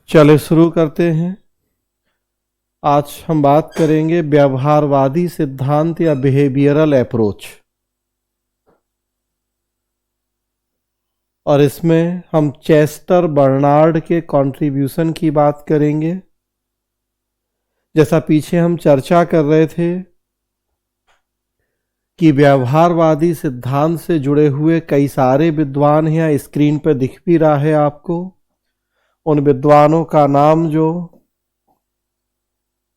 चले शुरू करते हैं। आज हम बात करेंगे व्यवहारवादी सिद्धांत या बिहेवियरल अप्रोच, और इसमें हम चेस्टर बर्नार्ड के कंट्रीब्यूशन की बात करेंगे। जैसा पीछे हम चर्चा कर रहे थे कि व्यवहारवादी सिद्धांत से जुड़े हुए कई सारे विद्वान हैं, स्क्रीन पर दिख भी रहा है आपको। उन विद्वानों का नाम जो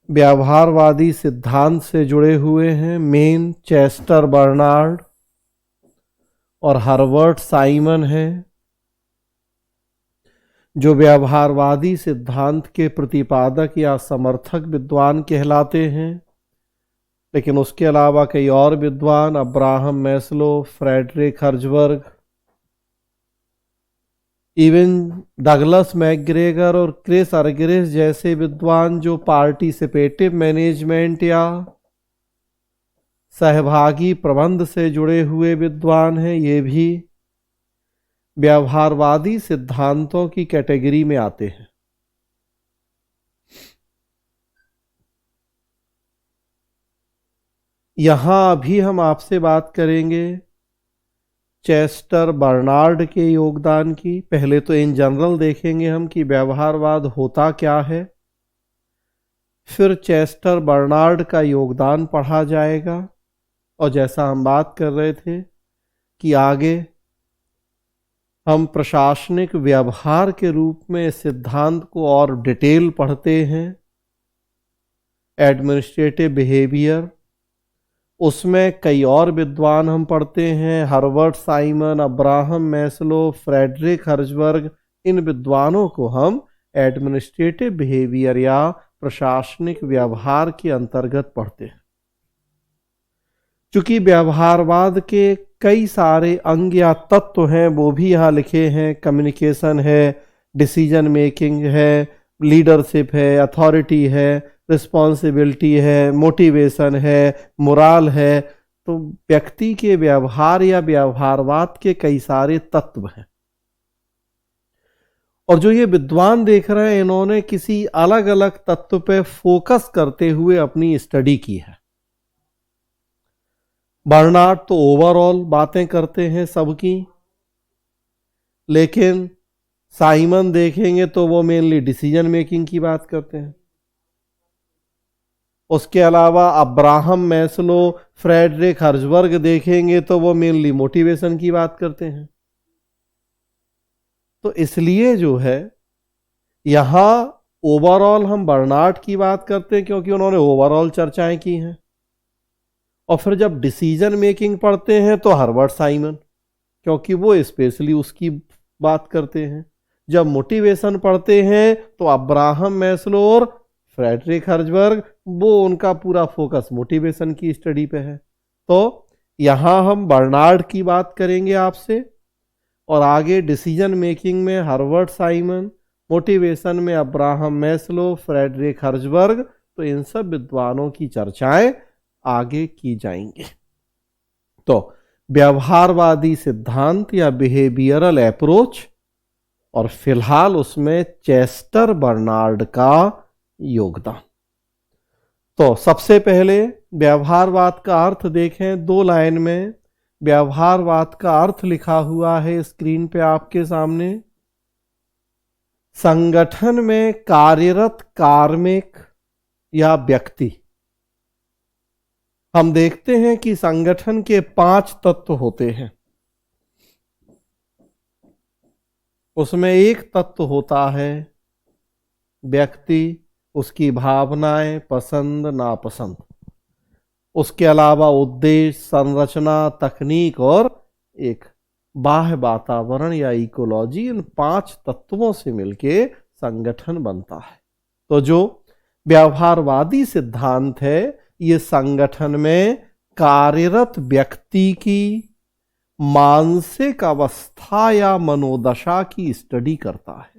व्यवहारवादी सिद्धांत से जुड़े हुए हैं, मेन चेस्टर बर्नार्ड और हर्बर्ट साइमन है, जो व्यवहारवादी सिद्धांत के प्रतिपादक या समर्थक विद्वान कहलाते हैं। लेकिन उसके अलावा कई और विद्वान, Abraham Maslow, Frederick Herzberg, even Douglas McGregor और क्रिस अर्गेरिस जैसे विद्वान जो पार्टिसिपेटिव मैनेजमेंट या सहभागी प्रबंध से जुड़े हुए विद्वान हैं, ये भी व्यवहारवादी सिद्धांतों की कैटेगरी में आते हैं। यहां अभी हम आपसे बात करेंगे चेस्टर बर्नार्ड के योगदान की। पहले तो इन जनरल देखेंगे हम कि व्यवहारवाद होता क्या है, फिर चेस्टर बर्नार्ड का योगदान पढ़ा जाएगा, और जैसा हम बात कर रहे थे कि आगे हम प्रशासनिक व्यवहार के रूप में इस सिद्धांत को और डिटेल पढ़ते हैं। एडमिनिस्ट्रेटिव बिहेवियर, उसमें कई और विद्वान हम पढ़ते हैं, Herbert Simon, Abraham Maslow, Frederick Herzberg. इन विद्वानों को हम एडमिनिस्ट्रेटिव बिहेवियर या प्रशासनिक व्यवहार के अंतर्गत पढ़ते हैं। चूंकि व्यवहारवाद के कई सारे अंग या तत्व हैं, वो भी यहाँ लिखे हैं। कम्युनिकेशन है, डिसीजन मेकिंग है, लीडरशिप है, अथॉरिटी है, रिस्पॉन्सिबिलिटी है, मोटिवेशन है, मोराल है। तो व्यक्ति के व्यवहार या व्यवहारवाद के कई सारे तत्व हैं, और जो ये विद्वान देख रहे हैं, इन्होंने किसी अलग अलग तत्व पे फोकस करते हुए अपनी स्टडी की है। बर्नार्ड तो ओवरऑल बातें करते हैं सबकी, लेकिन साइमन देखेंगे तो वो मेनली डिसीजन मेकिंग की बात करते हैं। उसके अलावा अब्राहम मैस्लो, फ्रेडरिक हर्ज़बर्ग देखेंगे तो वो मेनली मोटिवेशन की बात करते हैं। तो इसलिए जो है यहां ओवरऑल हम बर्नार्ड की बात करते हैं, क्योंकि उन्होंने ओवरऑल चर्चाएं की हैं। और फिर जब डिसीजन मेकिंग पढ़ते हैं तो हर्बर्ट साइमन, क्योंकि वो स्पेशली उसकी बात करते हैं। जब मोटिवेशन पढ़ते हैं तो अब्राहम मैस्लो और फ्रेडरिक हर्ज़बर्ग, वो उनका पूरा फोकस मोटिवेशन की स्टडी पे है। तो यहां हम बर्नार्ड की बात करेंगे आपसे, और आगे डिसीजन मेकिंग में हर्बर्ट साइमन, मोटिवेशन में अब्राहम मैस्लो, फ्रेडरिक हर्ज़बर्ग। तो इन सब विद्वानों की चर्चाएं आगे की जाएंगी। तो व्यवहारवादी सिद्धांत या बिहेवियरल अप्रोच, और फिलहाल उसमें चेस्टर बर्नार्ड का योगदान। तो सबसे पहले व्यवहारवाद का अर्थ देखें, 2 लाइन में व्यवहारवाद का अर्थ लिखा हुआ है स्क्रीन पे आपके सामने। संगठन में कार्यरत कार्मिक या व्यक्ति। हम देखते हैं कि संगठन के 5 तत्व होते हैं। उसमें एक तत्व होता है व्यक्ति, उसकी भावनाएं, पसंद नापसंद। उसके अलावा उद्देश्य, संरचना, तकनीक और एक बाह्य वातावरण या इकोलॉजी। इन 5 तत्वों से मिलके संगठन बनता है। तो जो व्यवहारवादी सिद्धांत है, ये संगठन में कार्यरत व्यक्ति की मानसिक अवस्था या मनोदशा की स्टडी करता है।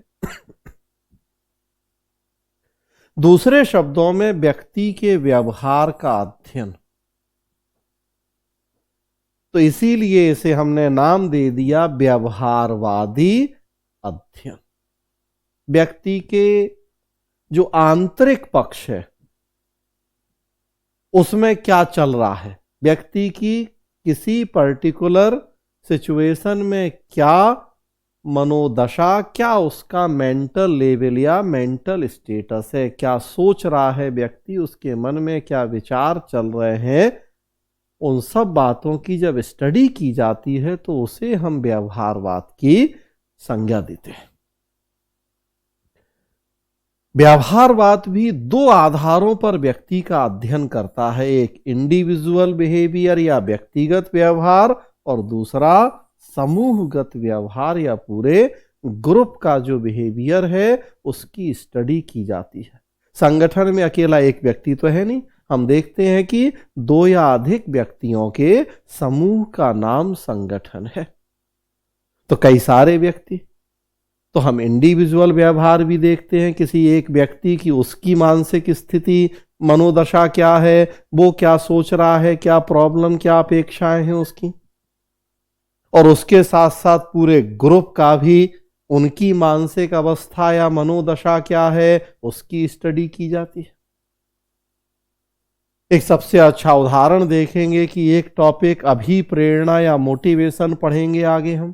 दूसरे शब्दों में व्यक्ति के व्यवहार का अध्ययन। तो इसीलिए इसे हमने नाम दे दिया व्यवहारवादी अध्ययन। व्यक्ति के जो आंतरिक पक्ष है उसमें क्या चल रहा है, व्यक्ति की किसी पर्टिकुलर सिचुएशन में क्या मनोदशा, क्या उसका मेंटल लेवल या मेंटल स्टेटस है, क्या सोच रहा है व्यक्ति, उसके मन में क्या विचार चल रहे हैं, उन सब बातों की जब स्टडी की जाती है तो उसे हम व्यवहारवाद की संज्ञा देते हैं। व्यवहारवाद भी दो आधारों पर व्यक्ति का अध्ययन करता है, एक इंडिविजुअल बिहेवियर या व्यक्तिगत व्यवहार और दूसरा समूहगत व्यवहार या पूरे ग्रुप का जो बिहेवियर है उसकी स्टडी की जाती है। संगठन में अकेला एक व्यक्ति तो है नहीं, हम देखते हैं कि दो या अधिक व्यक्तियों के समूह का नाम संगठन है। तो कई सारे व्यक्ति, तो हम इंडिविजुअल व्यवहार भी देखते हैं, किसी एक व्यक्ति की उसकी मानसिक स्थिति, मनोदशा क्या है, वो क्या सोच रहा है, क्या प्रॉब्लम, क्या अपेक्षाएं हैं उसकी, और उसके साथ साथ पूरे ग्रुप का भी उनकी मानसिक अवस्था या मनोदशा क्या है उसकी स्टडी की जाती है। एक सबसे अच्छा उदाहरण देखेंगे कि एक टॉपिक अभिप्रेरणा या मोटिवेशन पढ़ेंगे आगे हम।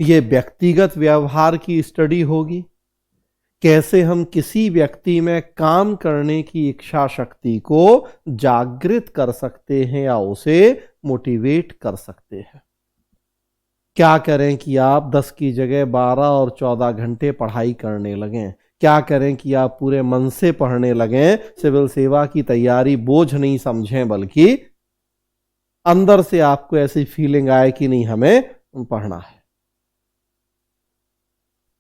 ये व्यक्तिगत व्यवहार की स्टडी होगी, कैसे हम किसी व्यक्ति में काम करने की इच्छा शक्ति को जागृत कर सकते हैं या उसे मोटिवेट कर सकते हैं। क्या करें कि आप 10 की जगह 12 और 14 घंटे पढ़ाई करने लगें, क्या करें कि आप पूरे मन से पढ़ने लगें, सिविल सेवा की तैयारी बोझ नहीं समझें बल्कि अंदर से आपको ऐसी फीलिंग आए कि नहीं हमें पढ़ना है।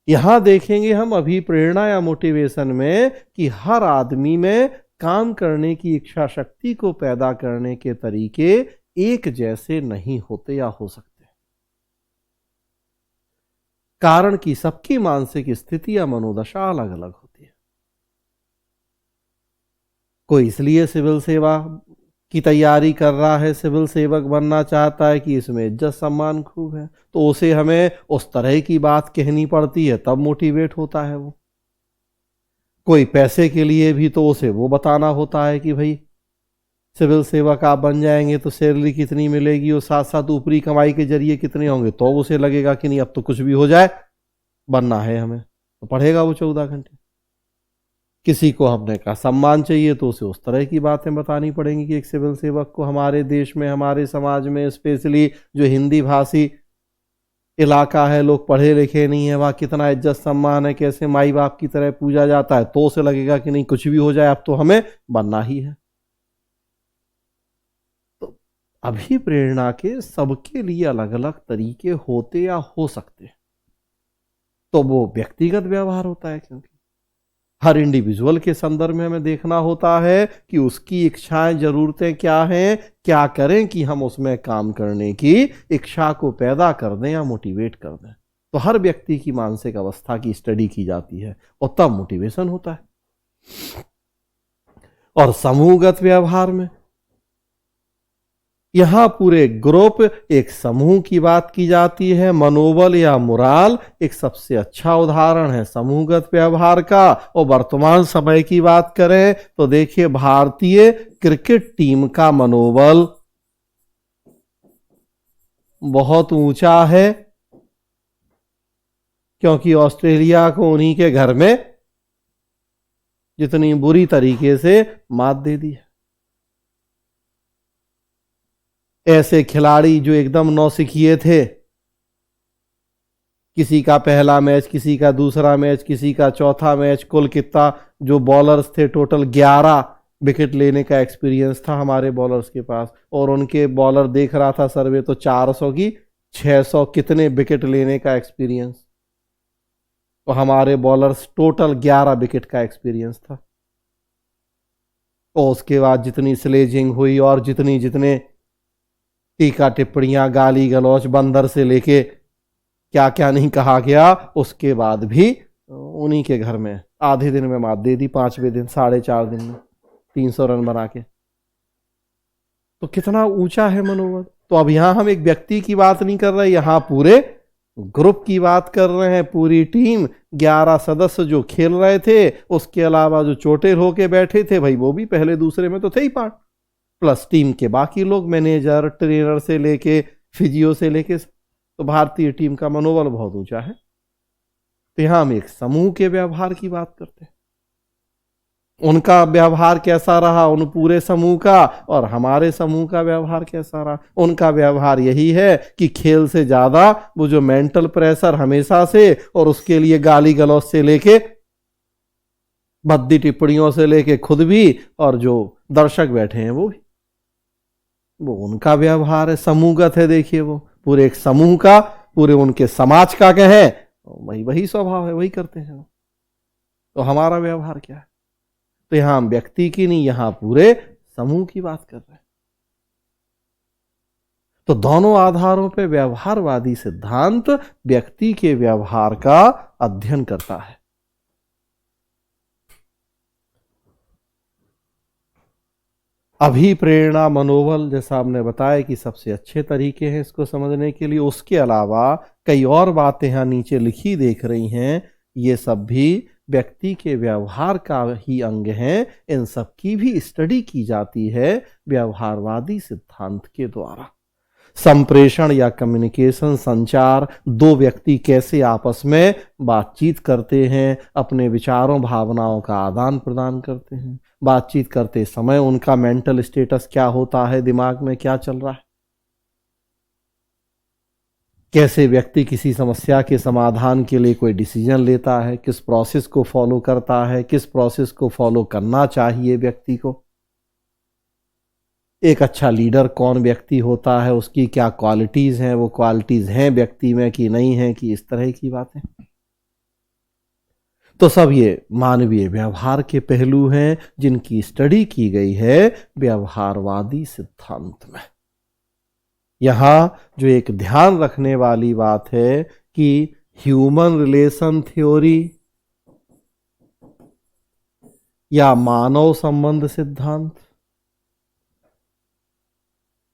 यहां देखेंगे हम अभिप्रेरणा या मोटिवेशन में कि हर आदमी में काम करने की इच्छा शक्ति को पैदा करने के तरीके एक जैसे नहीं होते या हो सकते, कारण कि सबकी मानसिक स्थिति या मनोदशा अलग अलग होती है। कोई इसलिए सिविल सेवा की तैयारी कर रहा है, सिविल सेवक बनना चाहता है कि इसमें इज्जत सम्मान खूब है, तो उसे हमें उस तरह की बात कहनी पड़ती है तब मोटिवेट होता है वो। कोई पैसे के लिए भी तो उसे वो बताना होता है कि भाई सिविल सेवक आप बन जाएंगे तो सैलरी कितनी मिलेगी और साथ साथ ऊपरी कमाई के जरिए कितने होंगे, तो उसे लगेगा कि नहीं अब तो कुछ भी हो जाए बनना है हमें, तो पढ़ेगा वो 14 घंटे। किसी को हमने कहा सम्मान चाहिए तो उसे उस तरह की बातें बतानी पड़ेंगी कि एक सिविल सेवक को हमारे देश में, हमारे समाज में, स्पेशली जो हिंदी भाषी इलाका है, लोग पढ़े लिखे नहीं है, वहाँ कितना इज्जत सम्मान है, कैसे माई बाप की तरह पूजा जाता है, तो उसे लगेगा कि नहीं कुछ भी हो जाए अब तो हमें बनना ही है। तो अभिप्रेरणा के सबके लिए अलग अलग तरीके होते या हो सकते हैं, तो वो व्यक्तिगत व्यवहार होता है, क्योंकि हर इंडिविजुअल के संदर्भ में हमें देखना होता है कि उसकी इच्छाएं, जरूरतें क्या हैं, क्या करें कि हम उसमें काम करने की इच्छा को पैदा कर दें या मोटिवेट कर दें। तो हर व्यक्ति की मानसिक अवस्था की स्टडी की जाती है और तब मोटिवेशन होता है। और समूहगत व्यवहार में यहां पूरे ग्रुप, एक समूह की बात की जाती है। मनोबल या मोराल एक सबसे अच्छा उदाहरण है समूहगत व्यवहार का। और वर्तमान समय की बात करें तो देखिए, भारतीय क्रिकेट टीम का मनोबल बहुत ऊंचा है, क्योंकि ऑस्ट्रेलिया को उन्हीं के घर में जितनी बुरी तरीके से मात दे दी है। ऐसे खिलाड़ी जो एकदम नौसिखिए थे, किसी का पहला मैच, किसी का दूसरा मैच, किसी का चौथा मैच, कुल कितना जो बॉलर्स थे टोटल 11 विकेट लेने का एक्सपीरियंस था हमारे बॉलर्स के पास। और उनके बॉलर देख रहा था सर्वे तो 400 की 600 कितने विकेट लेने का एक्सपीरियंस, तो हमारे बॉलर्स टोटल 11 विकेट का एक्सपीरियंस था। और उसके बाद जितनी स्लेजिंग हुई और जितने टीका टिप्पणियां, गाली गलौच, बंदर से लेके क्या क्या नहीं कहा गया, उसके बाद भी उन्हीं के घर में आधे दिन में मात दे दी, 5वें दिन 4.5 दिन में 300 रन बना के। तो कितना ऊंचा है मनोबल। तो अब यहां हम एक व्यक्ति की बात नहीं कर रहे, यहां पूरे ग्रुप की बात कर रहे हैं, पूरी टीम 11 सदस्य जो खेल रहे थे, उसके अलावा जो चोटिल होके बैठे थे भाई वो भी पहले दूसरे में तो थे ही पार्ट, प्लस टीम के बाकी लोग, मैनेजर, ट्रेनर से लेके फिजियो से लेके, तो भारतीय टीम का मनोबल बहुत ऊंचा है। तो यहां हम एक समूह के व्यवहार की बात करते हैं, उनका व्यवहार कैसा रहा उन पूरे समूह का, और हमारे समूह का व्यवहार कैसा रहा। उनका व्यवहार यही है कि खेल से ज्यादा वो जो मेंटल प्रेशर हमेशा से, और उसके लिए गाली गलौज से लेके भद्दी टिप्पणियों से लेके खुद भी, और जो दर्शक बैठे हैं वो भी, वो उनका व्यवहार है, समूहगत है। देखिए वो पूरे एक समूह का, पूरे उनके समाज का कहें, वही स्वभाव है, वही करते हैं। तो हमारा व्यवहार क्या है? तो यहां हम व्यक्ति की नहीं, यहां पूरे समूह की बात कर रहे हैं। तो दोनों आधारों पे व्यवहारवादी सिद्धांत व्यक्ति के व्यवहार का अध्ययन करता है। अभिप्रेरणा मनोबल, जैसा हमने बताया कि सबसे अच्छे तरीके हैं इसको समझने के लिए। उसके अलावा कई और बातें यहां नीचे लिखी देख रही हैं, ये सब भी व्यक्ति के व्यवहार का ही अंग हैं। इन सब की भी स्टडी की जाती है व्यवहारवादी सिद्धांत के द्वारा। संप्रेषण या कम्युनिकेशन, संचार, दो व्यक्ति कैसे आपस में बातचीत करते हैं, अपने विचारों भावनाओं का आदान प्रदान करते हैं, बातचीत करते समय उनका मेंटल स्टेटस क्या होता है, दिमाग में क्या चल रहा है, कैसे व्यक्ति किसी समस्या के समाधान के लिए कोई डिसीजन लेता है, किस प्रोसेस को फॉलो करता है, किस प्रोसेस को फॉलो करना चाहिए व्यक्ति को। एक अच्छा लीडर कौन व्यक्ति होता है, उसकी क्या क्वालिटीज हैं, वो क्वालिटीज हैं व्यक्ति में कि नहीं है, कि इस तरह की बातें। तो सब ये मानवीय व्यवहार के पहलू हैं जिनकी स्टडी की गई है व्यवहारवादी सिद्धांत में। यहां जो एक ध्यान रखने वाली बात है कि ह्यूमन रिलेशन थ्योरी या मानव संबंध सिद्धांत,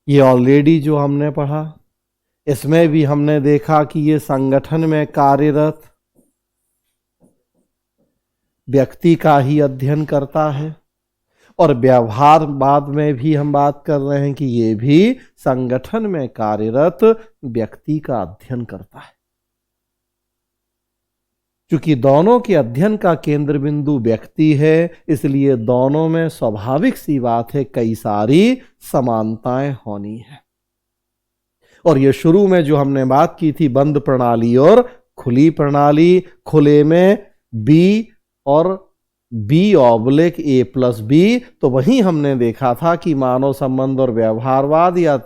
ये ऑलरेडी जो हमने पढ़ा, इसमें भी हमने देखा कि ये संगठन में कार्यरत व्यक्ति का ही अध्ययन करता है, और व्यवहारवाद में भी हम बात कर रहे हैं कि ये भी संगठन में कार्यरत व्यक्ति का अध्ययन करता है। क्योंकि दोनों के अध्ययन का केंद्र बिंदु व्यक्ति है, इसलिए दोनों में स्वाभाविक सी बात है कई सारी समानताएं होनी है। और ये शुरू में जो हमने बात की थी बंद प्रणाली और खुली प्रणाली, खुले में बी और B/A+B, तो वहीं हमने देखा था कि मानव संबंध और व्यवहारवाद या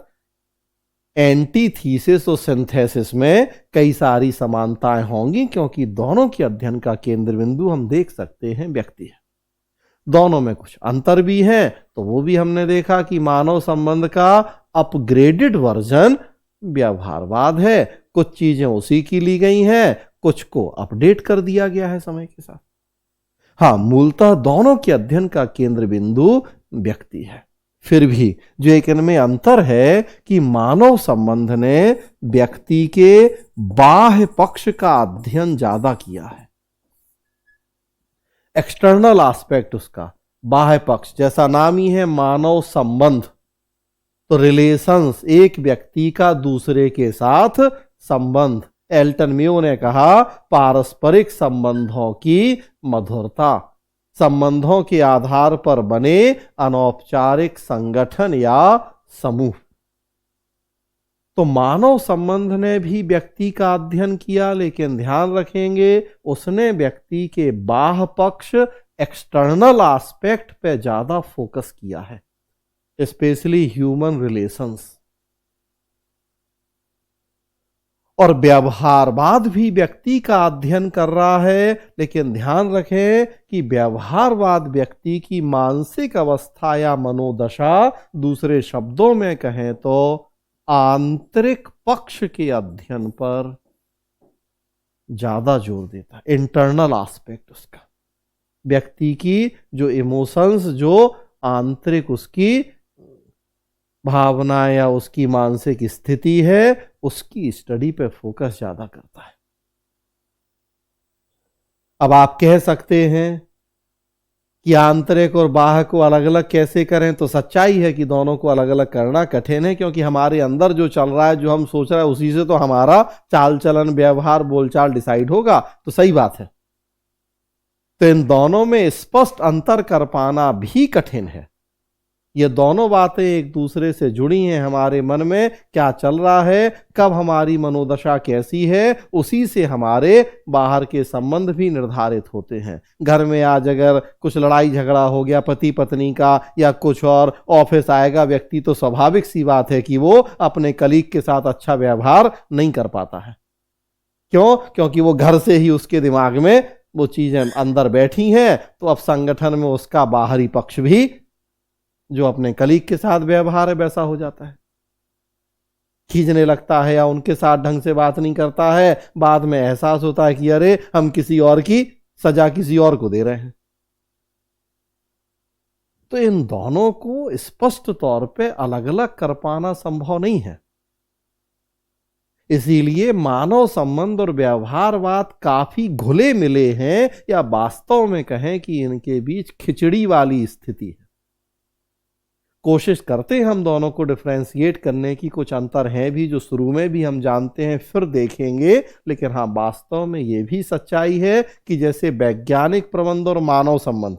एंटीथीसिस और सिंथेसिस में कई सारी समानताएं होंगी, क्योंकि दोनों के अध्ययन का केंद्र बिंदु हम देख सकते हैं व्यक्ति है। दोनों में कुछ अंतर भी हैं, तो वो भी हमने देखा कि मानव संबंध का अपग्रेडेड वर्जन व्यवहारवाद है। कुछ चीजें उसी की ली गई हैं, कुछ को अपडेट कर दिया गया है समय के साथ। हाँ, मूलतः दोनों के अध्ययन का केंद्र बिंदु व्यक्ति है। फिर भी जो एक इनमें अंतर है कि मानव संबंध ने व्यक्ति के बाह्य पक्ष का अध्ययन ज्यादा किया है, एक्सटर्नल एस्पेक्ट उसका, बाह्य पक्ष, जैसा नाम ही है मानव संबंध, तो रिलेशंस, एक व्यक्ति का दूसरे के साथ संबंध। एल्टन म्यू ने कहा पारस्परिक संबंधों की मधुरता, संबंधों के आधार पर बने अनौपचारिक संगठन या समूह। तो मानव संबंध ने भी व्यक्ति का अध्ययन किया, लेकिन ध्यान रखेंगे उसने व्यक्ति के बाह्य पक्ष, एक्सटर्नल एस्पेक्ट पे ज्यादा फोकस किया है, स्पेशली ह्यूमन रिलेशंस। और व्यवहारवाद भी व्यक्ति का अध्ययन कर रहा है, लेकिन ध्यान रखें कि व्यवहारवाद व्यक्ति की मानसिक अवस्था या मनोदशा, दूसरे शब्दों में कहें तो आंतरिक पक्ष के अध्ययन पर ज्यादा जोर देता है, इंटरनल एस्पेक्ट उसका, व्यक्ति की जो इमोशंस, जो आंतरिक उसकी भावना या उसकी मानसिक स्थिति है, उसकी स्टडी पे फोकस ज्यादा करता है। अब आप कह सकते हैं कि आंतरिक और बाह्य को अलग अलग कैसे करें, तो सच्चाई है कि दोनों को अलग अलग करना कठिन है, क्योंकि हमारे अंदर जो चल रहा है, जो हम सोच रहे हैं, उसी से तो हमारा चाल चलन, व्यवहार, बोलचाल डिसाइड होगा। तो सही बात है। तो इन दोनों में स्पष्ट अंतर कर पाना भी कठिन है। ये दोनों बातें एक दूसरे से जुड़ी हैं। हमारे मन में क्या चल रहा है, कब हमारी मनोदशा कैसी है, उसी से हमारे बाहर के संबंध भी निर्धारित होते हैं। घर में आज अगर कुछ लड़ाई झगड़ा हो गया पति पत्नी का या कुछ और, ऑफिस आएगा व्यक्ति, तो स्वाभाविक सी बात है कि वो अपने कलीग के साथ अच्छा व्यवहार नहीं कर पाता है। क्यों? क्योंकि वो घर से ही उसके दिमाग में वो चीजें अंदर बैठी हैं। तो अब संगठन में उसका बाहरी पक्ष भी जो अपने कलीग के साथ व्यवहार है वैसा हो जाता है, खींचने लगता है या उनके साथ ढंग से बात नहीं करता है। बाद में एहसास होता है कि अरे हम किसी और की सजा किसी और को दे रहे हैं। तो इन दोनों को स्पष्ट तौर पे अलग अलग कर पाना संभव नहीं है। इसीलिए मानव संबंध और व्यवहारवाद काफी घुले मिले हैं, या वास्तव में कहें कि इनके बीच खिचड़ी वाली स्थिति है। कोशिश करते हैं हम दोनों को डिफरेंशिएट करने की, कुछ अंतर हैं भी जो शुरू में भी हम जानते हैं, फिर देखेंगे। लेकिन हाँ, वास्तव में यह भी सच्चाई है कि जैसे वैज्ञानिक प्रबंध और मानव संबंध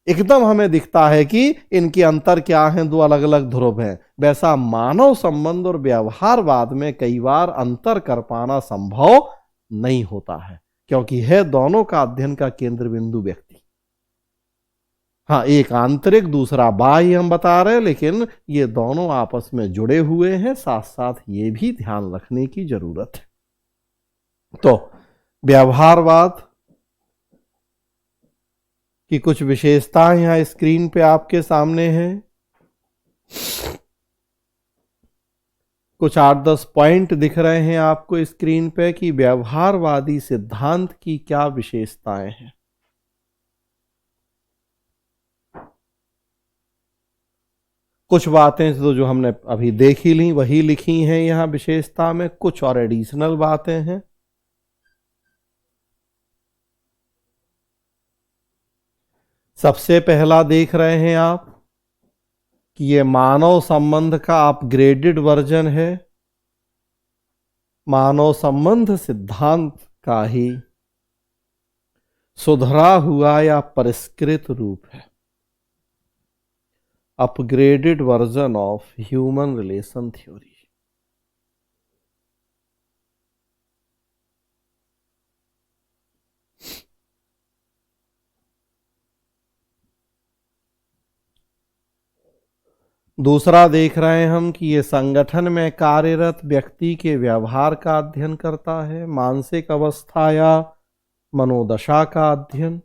एकदम हमें दिखता है कि इनके अंतर क्या हैं, दो अलग अलग ध्रुव हैं, वैसा मानव संबंध और व्यवहारवाद में कई बार अंतर कर पाना संभव नहीं होता है, क्योंकि है दोनों का अध्ययन का केंद्र बिंदु व्यक्ति। हाँ, एक आंतरिक दूसरा बाह्य हम बता रहे हैं, लेकिन ये दोनों आपस में जुड़े हुए हैं। साथ साथ ये भी ध्यान रखने की जरूरत है। तो व्यवहारवाद की कुछ विशेषताएं यहां स्क्रीन पे आपके सामने हैं। कुछ 8-10 पॉइंट दिख रहे हैं आपको स्क्रीन पे कि व्यवहारवादी सिद्धांत की क्या विशेषताएं हैं। कुछ बातें तो जो हमने अभी देख ही ली वही लिखी हैं यहां विशेषता में, कुछ और एडिशनल बातें हैं। सबसे पहला देख रहे हैं आप कि ये मानव संबंध का अपग्रेडेड वर्जन है, मानव संबंध सिद्धांत का ही सुधरा हुआ या परिष्कृत रूप है, upgraded version of human relation theory. दूसरा देख रहे हैं हम कि ये संगठन में कार्यरत व्यक्ति के व्यवहार का अध्ययन करता है, मानसिक अवस्था या मनोदशा का अध्ययन।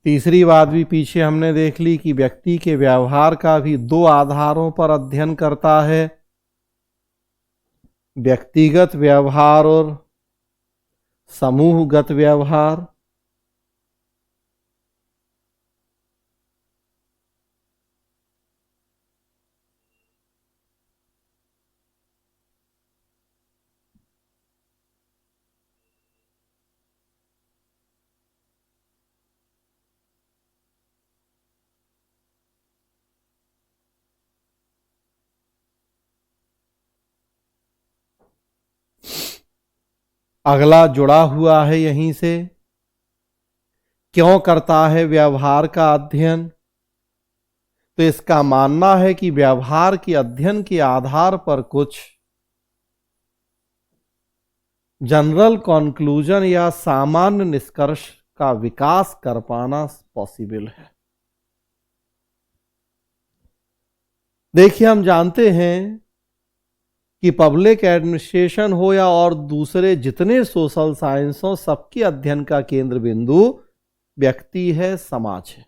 तीसरी बात भी पीछे हमने देख ली कि व्यक्ति के व्यवहार का भी दो आधारों पर अध्ययन करता है, व्यक्तिगत व्यवहार और समूहगत व्यवहार। अगला जुड़ा हुआ है यहीं से, क्यों करता है व्यवहार का अध्ययन? तो इसका मानना है कि व्यवहार के अध्ययन के आधार पर कुछ जनरल कॉन्क्लूजन या सामान्य निष्कर्ष का विकास कर पाना पॉसिबल है। देखिए, हम जानते हैं कि पब्लिक एडमिनिस्ट्रेशन हो या और दूसरे जितने सोशल साइंस हो, सबके अध्ययन का केंद्र बिंदु व्यक्ति है, समाज है।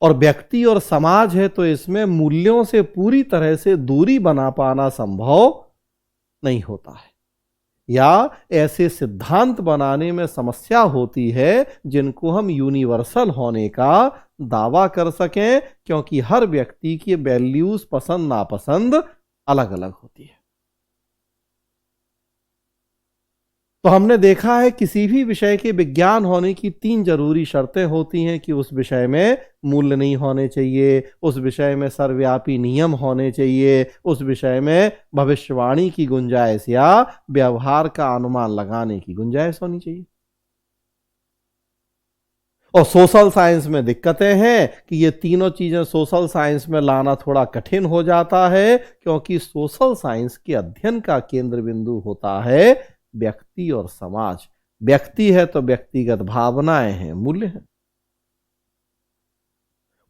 और व्यक्ति और समाज है तो इसमें मूल्यों से पूरी तरह से दूरी बना पाना संभव नहीं होता है, या ऐसे सिद्धांत बनाने में समस्या होती है जिनको हम यूनिवर्सल होने का दावा कर सकें, क्योंकि हर व्यक्ति की वैल्यूज, पसंद नापसंद अलग अलग होती है। तो हमने देखा है किसी भी विषय के विज्ञान होने की 3 जरूरी शर्तें होती हैं कि उस विषय में मूल्य नहीं होने चाहिए, उस विषय में सर्वव्यापी नियम होने चाहिए, उस विषय में भविष्यवाणी की गुंजाइश या व्यवहार का अनुमान लगाने की गुंजाइश होनी चाहिए। और सोशल साइंस में दिक्कतें हैं कि ये तीनों चीजें सोशल साइंस में लाना थोड़ा कठिन हो जाता है, क्योंकि सोशल साइंस के अध्ययन का केंद्र बिंदु होता है व्यक्ति और समाज। व्यक्ति है तो व्यक्तिगत भावनाएं हैं, मूल्य हैं।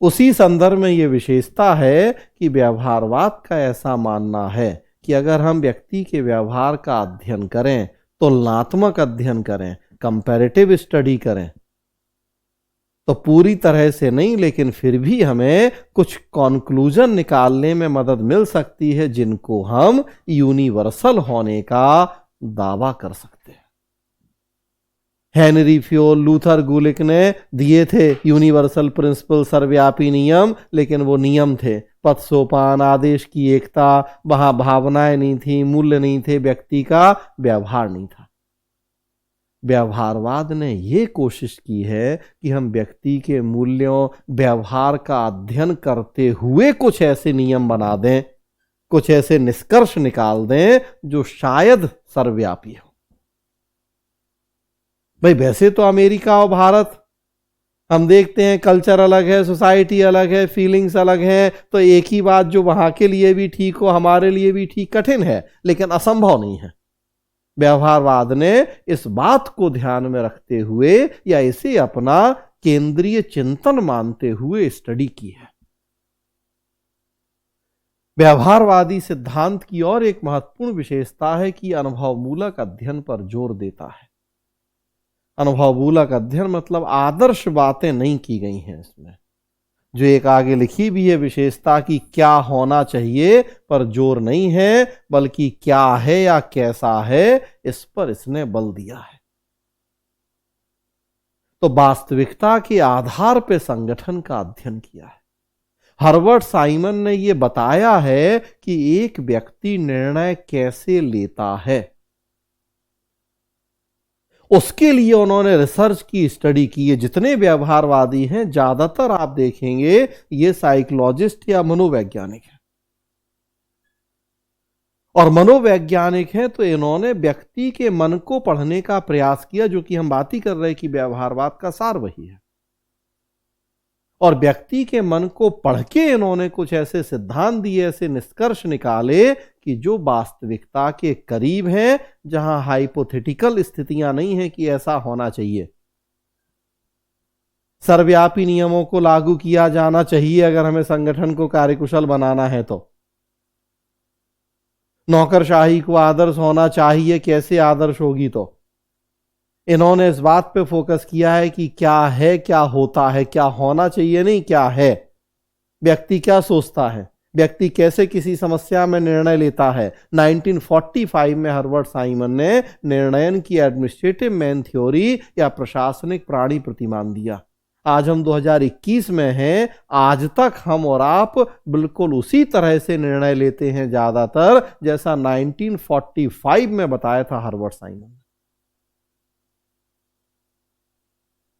उसी संदर्भ में यह विशेषता है कि व्यवहारवाद का ऐसा मानना है कि अगर हम व्यक्ति के व्यवहार का अध्ययन करें, तुलनात्मक अध्ययन करें, कंपैरेटिव स्टडी करें, तो पूरी तरह से नहीं, लेकिन फिर भी हमें कुछ कॉन्क्लूजन निकालने में मदद मिल सकती है जिनको हम यूनिवर्सल होने का दावा कर सकते हैं। हेनरी फ्योल, लूथर गुलिक ने दिए थे यूनिवर्सल प्रिंसिपल, सर्वव्यापी नियम, लेकिन वो नियम थे, पथ सोपान, आदेश की एकता, वहां भावनाएं नहीं थी, मूल्य नहीं थे, व्यक्ति का व्यवहार नहीं था। व्यवहारवाद ने यह कोशिश की है कि हम व्यक्ति के मूल्यों, व्यवहार का अध्ययन करते हुए कुछ ऐसे नियम बना दें, कुछ ऐसे निष्कर्ष निकाल दें जो शायद सर्वव्यापी हो। भाई वैसे तो अमेरिका और भारत, हम देखते हैं कल्चर अलग है, सोसाइटी अलग है, फीलिंग्स अलग हैं, तो एक ही बात जो वहां के लिए भी ठीक हो हमारे लिए भी ठीक कठिन है, लेकिन असंभव नहीं है। व्यवहारवाद ने इस बात को ध्यान में रखते हुए या इसे अपना केंद्रीय चिंतन मानते हुए स्टडी की है। व्यवहारवादी सिद्धांत की और एक महत्वपूर्ण विशेषता है कि अनुभवमूलक अध्ययन पर जोर देता है। अनुभवमूलक अध्ययन मतलब आदर्श बातें नहीं की गई हैं इसमें, जो एक आगे लिखी भी है विशेषता कि क्या होना चाहिए पर जोर नहीं है, बल्कि क्या है या कैसा है इस पर इसने बल दिया है। तो वास्तविकता के आधार पर संगठन का अध्ययन किया है। हर्बर्ट साइमन ने यह बताया है कि एक व्यक्ति निर्णय कैसे लेता है, उसके लिए उन्होंने रिसर्च की, स्टडी की है। जितने व्यवहारवादी हैं ज्यादातर आप देखेंगे ये साइकोलॉजिस्ट या मनोवैज्ञानिक हैं, और मनोवैज्ञानिक हैं तो इन्होंने व्यक्ति के मन को पढ़ने का प्रयास किया, जो कि हम बात ही कर रहे हैं कि व्यवहारवाद का सार वही है। और व्यक्ति के मन को पढ़ के इन्होंने कुछ ऐसे सिद्धांत दिए, ऐसे निष्कर्ष निकाले कि जो वास्तविकता के करीब हैं, जहां हाइपोथेटिकल स्थितियां नहीं है कि ऐसा होना चाहिए। सर्वव्यापी नियमों को लागू किया जाना चाहिए अगर हमें संगठन को कार्यकुशल बनाना है तो। नौकरशाही को आदर्श होना चाहिए, कैसे आदर्श होगी? तो इन्होंने इस बात पे फोकस किया है कि क्या है, क्या होता है, क्या होना चाहिए नहीं, क्या है, व्यक्ति क्या सोचता है, व्यक्ति कैसे किसी समस्या में निर्णय लेता है। 1945 में हर्बर्ट साइमन ने निर्णयन की एडमिनिस्ट्रेटिव मैन थ्योरी या प्रशासनिक प्राणी प्रतिमान दिया। आज हम 2021 में हैं, आज तक हम और आप बिल्कुल उसी तरह से निर्णय लेते हैं ज्यादातर, जैसा 1945 में बताया था हर्बर्ट साइमन।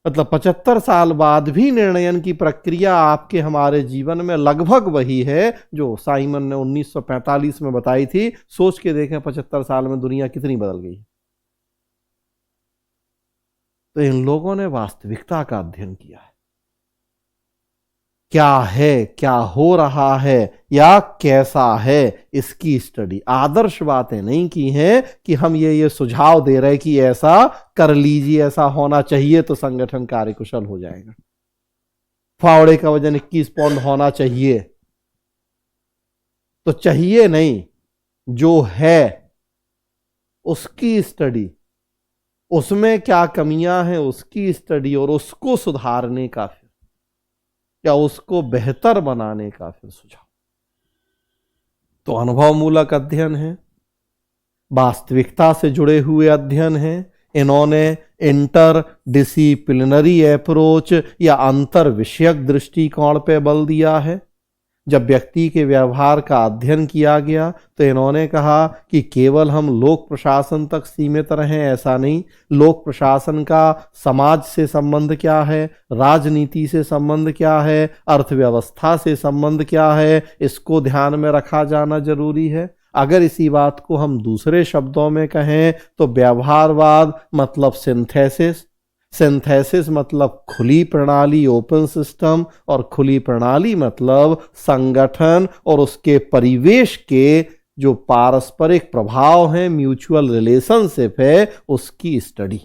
मतलब 75 साल बाद भी निर्णयन की प्रक्रिया आपके हमारे जीवन में लगभग वही है जो साइमन ने 1945 में बताई थी। सोच के देखें 75 साल में दुनिया कितनी बदल गई। तो इन लोगों ने वास्तविकता का अध्ययन किया है, क्या है, क्या हो रहा है या कैसा है, इसकी स्टडी। आदर्श बातें नहीं की हैं कि हम ये सुझाव दे रहे कि ऐसा कर लीजिए, ऐसा होना चाहिए तो संगठन कार्यकुशल हो जाएगा। फावड़े का वजन 21 पाउंड होना चाहिए, तो चाहिए नहीं, जो है उसकी स्टडी, उसमें क्या कमियां हैं उसकी स्टडी, और उसको सुधारने का फिर या उसको बेहतर बनाने का फिर सुझाव। तो अनुभव मूलक अध्ययन है। वास्तविकता से जुड़े हुए अध्ययन हैं। इन्होंने इंटर डिसिप्लिनरी अप्रोच या अंतर विषयक दृष्टिकोण पे बल दिया है। जब व्यक्ति के व्यवहार का अध्ययन किया गया तो इन्होंने कहा कि केवल हम लोक प्रशासन तक सीमित रहें, ऐसा नहीं। लोक प्रशासन का समाज से संबंध क्या है, राजनीति से संबंध क्या है, अर्थव्यवस्था से संबंध क्या है, इसको ध्यान में रखा जाना जरूरी है। अगर इसी बात को हम दूसरे शब्दों में कहें तो व्यवहारवाद मतलब सिंथेसिस, सिंथेसिस मतलब खुली प्रणाली, ओपन सिस्टम, और खुली प्रणाली मतलब संगठन और उसके परिवेश के जो पारस्परिक प्रभाव हैं, म्यूचुअल रिलेशनशिप है, उसकी स्टडी।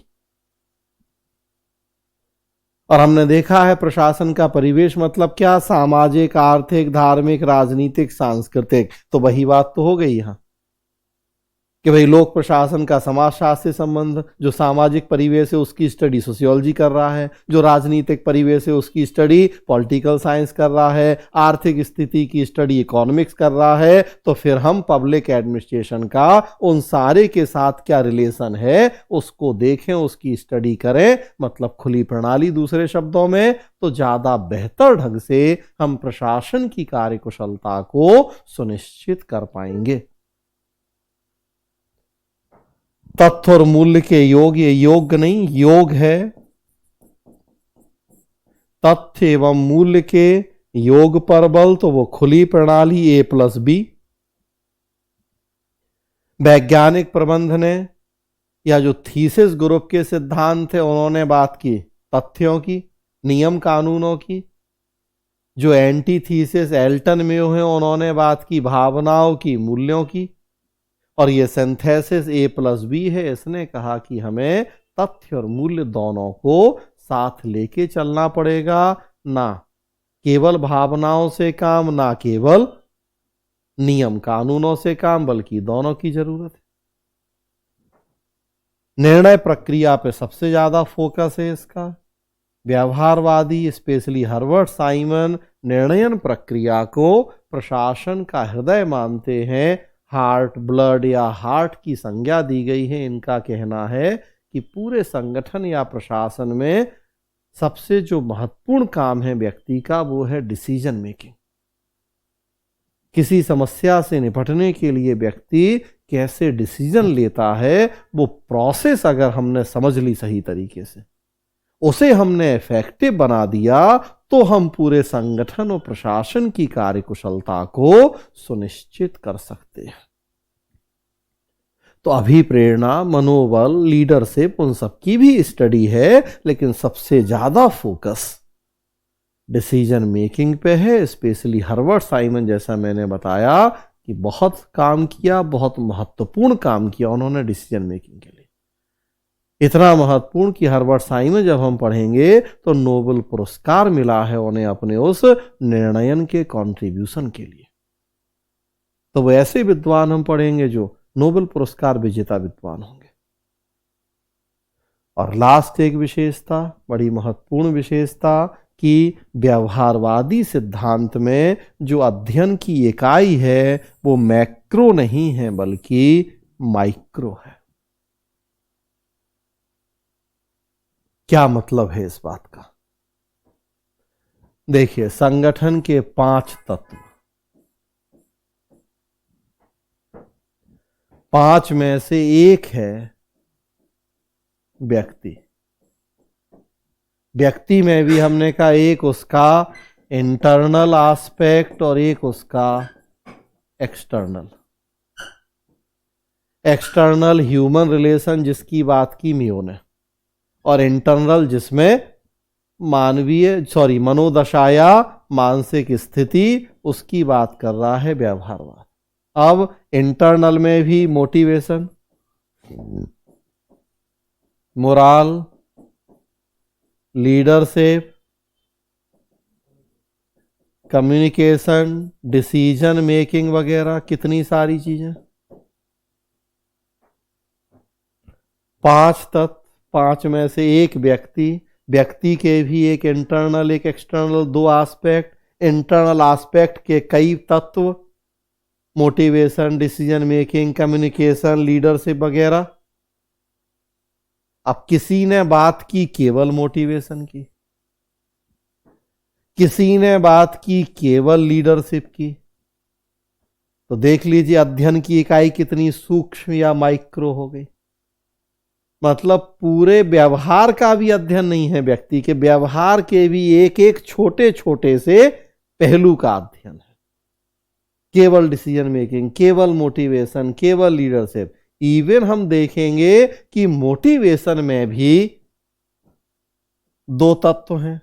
और हमने देखा है प्रशासन का परिवेश मतलब क्या, सामाजिक, आर्थिक, धार्मिक, राजनीतिक, सांस्कृतिक। तो वही बात तो हो गई यहां कि भाई लोक प्रशासन का समाजशास्त्र से संबंध, जो सामाजिक परिवेश है उसकी स्टडी सोशियोलॉजी कर रहा है, जो राजनीतिक परिवेश है उसकी स्टडी पॉलिटिकल साइंस कर रहा है, आर्थिक स्थिति की स्टडी इकोनॉमिक्स कर रहा है। तो फिर हम पब्लिक एडमिनिस्ट्रेशन का उन सारे के साथ क्या रिलेशन है उसको देखें, उसकी स्टडी करें। मतलब खुली प्रणाली दूसरे शब्दों में, तो ज्यादा बेहतर ढंग से हम प्रशासन की कार्यकुशलता को सुनिश्चित कर पाएंगे। तथ्य और मूल्य के योग, ये योग नहीं योग है। तथ्य एवं मूल्य के योग पर बल, तो वो खुली प्रणाली A+B। वैज्ञानिक प्रबंध ने या जो थीसिस ग्रुप के सिद्धांत थे उन्होंने बात की तथ्यों की, नियम कानूनों की। जो एंटी थीसिस एल्टन में है उन्होंने बात की भावनाओं की, मूल्यों की। और ये सिंथेसिस A+B है, इसने कहा कि हमें तथ्य और मूल्य दोनों को साथ लेके चलना पड़ेगा, ना केवल भावनाओं से काम, ना केवल नियम कानूनों से काम, बल्कि दोनों की जरूरत है। निर्णय प्रक्रिया पे सबसे ज्यादा फोकस है इसका। व्यवहारवादी स्पेशली हर्बर्ट साइमन निर्णयन प्रक्रिया को प्रशासन का हृदय मानते हैं। हार्ट, ब्लड या हार्ट की संज्ञा दी गई है। इनका कहना है कि पूरे संगठन या प्रशासन में सबसे जो महत्वपूर्ण काम है व्यक्ति का, वो है डिसीजन मेकिंग। किसी समस्या से निपटने के लिए व्यक्ति कैसे डिसीजन लेता है, वो प्रोसेस अगर हमने समझ ली सही तरीके से, उसे हमने इफेक्टिव बना दिया, तो हम पूरे संगठन और प्रशासन की कार्यकुशलता को सुनिश्चित कर सकते हैं। तो अभिप्रेरणा, मनोबल, लीडरशिप, उन सब की भी स्टडी है, लेकिन सबसे ज्यादा फोकस डिसीजन मेकिंग पे है। स्पेशली हर्बर्ट साइमन, जैसा मैंने बताया कि बहुत काम किया, बहुत महत्वपूर्ण काम किया उन्होंने डिसीजन मेकिंग के लिए। इतना महत्वपूर्ण कि हर्बर्ट साइमन जब हम पढ़ेंगे तो नोबेल पुरस्कार मिला है उन्हें अपने उस निर्णयन के कंट्रीब्यूशन के लिए। तो वो ऐसे विद्वान हम पढ़ेंगे जो नोबेल पुरस्कार विजेता विद्वान होंगे। और लास्ट एक विशेषता, बड़ी महत्वपूर्ण विशेषता, कि व्यवहारवादी सिद्धांत में जो अध्ययन की इकाई है वो मैक्रो नहीं है बल्कि माइक्रो है। क्या मतलब है इस बात का? देखिए, संगठन के 5 तत्व, 5 में से एक है व्यक्ति। व्यक्ति में भी हमने कहा एक उसका इंटरनल एस्पेक्ट और एक उसका एक्सटर्नल। एक्सटर्नल ह्यूमन रिलेशन जिसकी बात की मियो ने, और इंटरनल जिसमें मनोदशा या मानसिक स्थिति, उसकी बात कर रहा है व्यवहारवाद। अब इंटरनल में भी motivation, morale, leadership, communication, decision making वगैरह, कितनी सारी चीजें। 5 तत्व, 5 में से एक व्यक्ति। व्यक्ति के भी एक इंटरनल एक एक्सटर्नल 2 एस्पेक्ट। इंटरनल एस्पेक्ट के कई तत्व, motivation, decision making, communication, leadership वगैरह। अब किसी ने बात की केवल मोटिवेशन की, किसी ने बात की केवल लीडरशिप की, तो देख लीजिए अध्ययन की इकाई कितनी सूक्ष्म या माइक्रो हो गई। मतलब पूरे व्यवहार का भी अध्ययन नहीं है, व्यक्ति के व्यवहार के भी एक एक छोटे छोटे से पहलू का अध्ययन है। केवल डिसीजन मेकिंग, केवल मोटिवेशन, केवल लीडरशिप। इवन हम देखेंगे कि मोटिवेशन में भी दो तत्व हैं।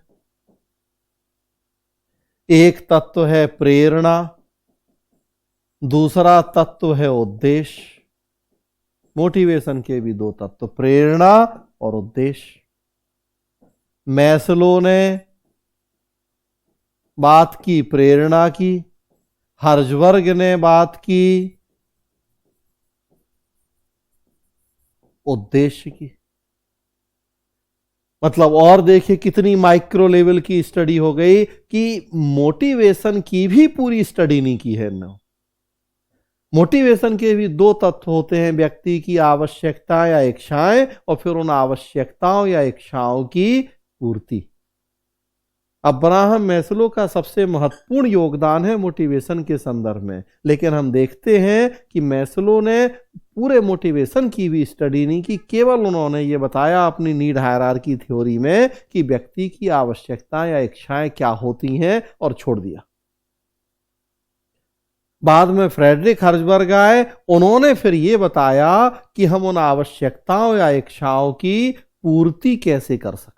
एक तत्व है प्रेरणा, दूसरा तत्व है उद्देश्य। मोटिवेशन के भी दो तत्व, प्रेरणा और उद्देश्य। मैस्लो ने बात की प्रेरणा की, हर्जबर्ग ने बात की उद्देश्य की। मतलब और देखिए कितनी माइक्रो लेवल की स्टडी हो गई कि मोटिवेशन की भी पूरी स्टडी नहीं की है ना। मोटिवेशन के भी दो तत्व होते हैं, व्यक्ति की आवश्यकता या इच्छाएं और फिर उन आवश्यकताओं या इच्छाओं की पूर्ति। अब्राहम मैस्लो का सबसे महत्वपूर्ण योगदान है मोटिवेशन के संदर्भ में, लेकिन हम देखते हैं कि मैस्लो ने पूरे मोटिवेशन की भी स्टडी नहीं की। केवल उन्होंने ये बताया अपनी नीड हायरार्की थ्योरी में कि व्यक्ति की आवश्यकता या इच्छाएं क्या होती हैं और छोड़ दिया। बाद में फ्रेडरिक हर्जबर्ग आए, उन्होंने फिर ये बताया कि हम उन आवश्यकताओं या इच्छाओं की पूर्ति कैसे कर सकते।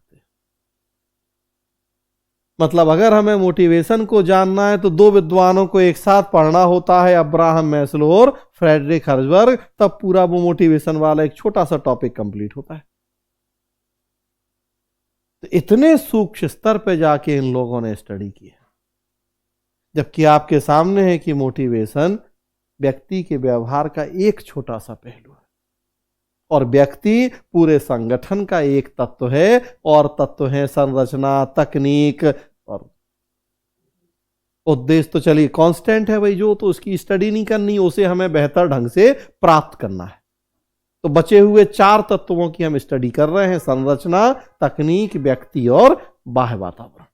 मतलब अगर हमें मोटिवेशन को जानना है तो दो विद्वानों को एक साथ पढ़ना होता है, अब्राहम मैस्लो और फ्रेडरिक हर्जबर्ग, तब पूरा वो मोटिवेशन वाला एक छोटा सा टॉपिक कंप्लीट होता है। तो इतने सूक्ष्म स्तर पे जाके इन लोगों ने स्टडी की है, जबकि आपके सामने है कि मोटिवेशन व्यक्ति के व्यवहार का एक छोटा सा पहलू है और व्यक्ति पूरे संगठन का एक तत्व है, और तत्व है संरचना, तकनीक और उद्देश्य। तो चलिए कांस्टेंट है भाई, जो तो उसकी स्टडी नहीं करनी, उसे हमें बेहतर ढंग से प्राप्त करना है। तो बचे हुए चार तत्वों की हम स्टडी कर रहे हैं, संरचना, तकनीक, व्यक्ति और बाह्य वातावरण।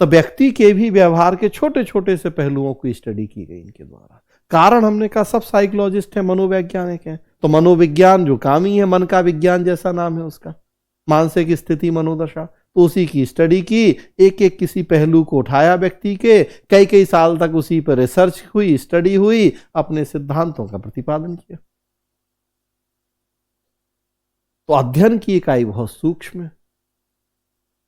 तो व्यक्ति के भी व्यवहार के छोटे छोटे से पहलुओं की स्टडी की गई इनके द्वारा। कारण हमने कहा सब साइकोलॉजिस्ट है, मनोवैज्ञानिक है, तो मनोविज्ञान जो काम ही है, मन का विज्ञान जैसा नाम है उसका, मानसिक स्थिति, मनोदशा, तो उसी की स्टडी की। एक एक किसी पहलू को उठाया व्यक्ति के, कई कई साल तक उसी पर रिसर्च हुई, स्टडी हुई, अपने सिद्धांतों का प्रतिपादन किया। तो अध्ययन की इकाई बहुत सूक्ष्म है।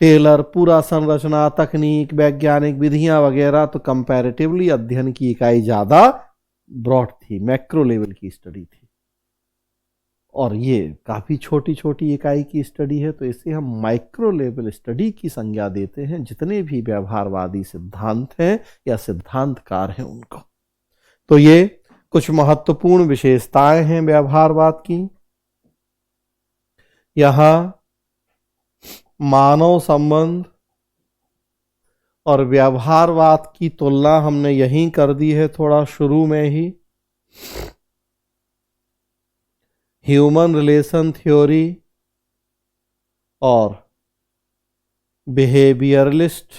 टेलर पूरा संरचना, तकनीक, वैज्ञानिक विधियां वगैरह, तो कंपैरेटिवली अध्ययन की इकाई ज्यादा ब्रॉड थी, मैक्रो लेवल की स्टडी थी। और ये काफी छोटी छोटी इकाई की स्टडी है, तो इसे हम माइक्रो लेवल स्टडी की संज्ञा देते हैं, जितने भी व्यवहारवादी सिद्धांत हैं या सिद्धांतकार हैं उनको। तो ये कुछ महत्वपूर्ण विशेषताएं हैं व्यवहारवाद की। यहां मानव संबंध और व्यवहारवाद की तुलना हमने यहीं कर दी है थोड़ा शुरू में ही। ह्यूमन रिलेशन थ्योरी और बिहेवियरलिस्ट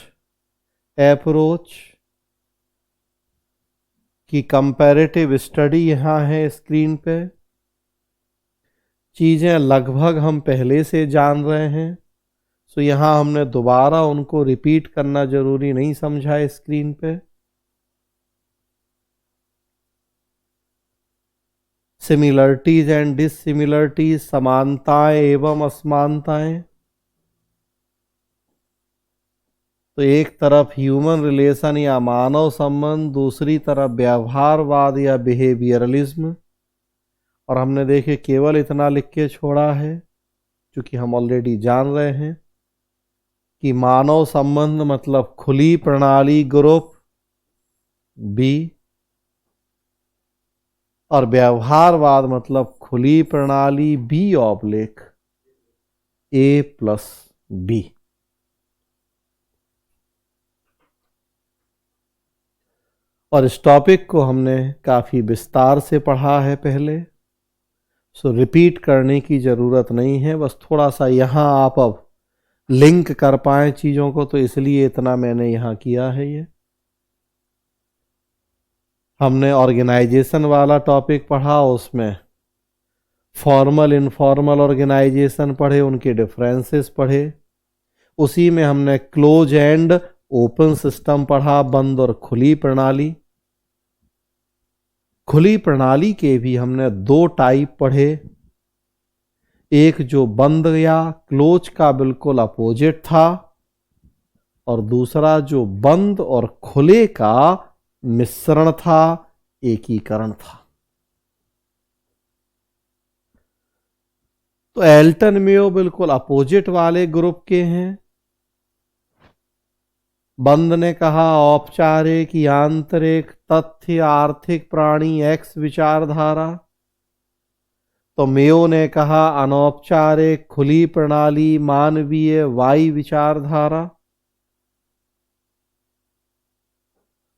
अप्रोच की कंपैरेटिव स्टडी यहां है स्क्रीन पे। चीजें लगभग हम पहले से जान रहे हैं, तो यहां हमने दोबारा उनको रिपीट करना जरूरी नहीं समझा स्क्रीन पे। सिमिलरिटीज एंड डिससिमिलरिटीज, समानताएं एवं असमानताएं। तो एक तरफ ह्यूमन रिलेशन या मानव संबंध, दूसरी तरफ व्यवहारवाद या बिहेवियरलिज्म। और हमने देखे केवल इतना लिख के छोड़ा है, क्योंकि हम ऑलरेडी जान रहे हैं कि मानव संबंध मतलब खुली प्रणाली, ग्रुप बी, और व्यवहारवाद मतलब खुली प्रणाली, B oblique A plus B. और इस टॉपिक को हमने काफी विस्तार से पढ़ा है पहले, सो रिपीट करने की जरूरत नहीं है। बस थोड़ा सा यहाँ आप अब लिंक कर पाए चीजों को, तो इसलिए इतना मैंने यहाँ किया है। ये हमने ऑर्गेनाइजेशन वाला टॉपिक पढ़ा, उसमें फॉर्मल इनफॉर्मल ऑर्गेनाइजेशन पढ़े, उनके डिफरेंसेस पढ़े। उसी में हमने क्लोज एंड ओपन सिस्टम पढ़ा, बंद और खुली प्रणाली। खुली प्रणाली के भी हमने 2 टाइप पढ़े, एक जो बंद या क्लोज का बिल्कुल अपोजिट था, और दूसरा जो बंद और खुले का मिश्रण था, एकीकरण था। तो एल्टन मेयो बिल्कुल अपोजिट वाले ग्रुप के हैं। बंद ने कहा औपचारिक, यांत्रिक, तथ्य, आर्थिक, प्राणी, एक्स विचारधारा। तो मेयो ने कहा अनौपचारिक, खुली प्रणाली, मानवीय, वाई विचारधारा।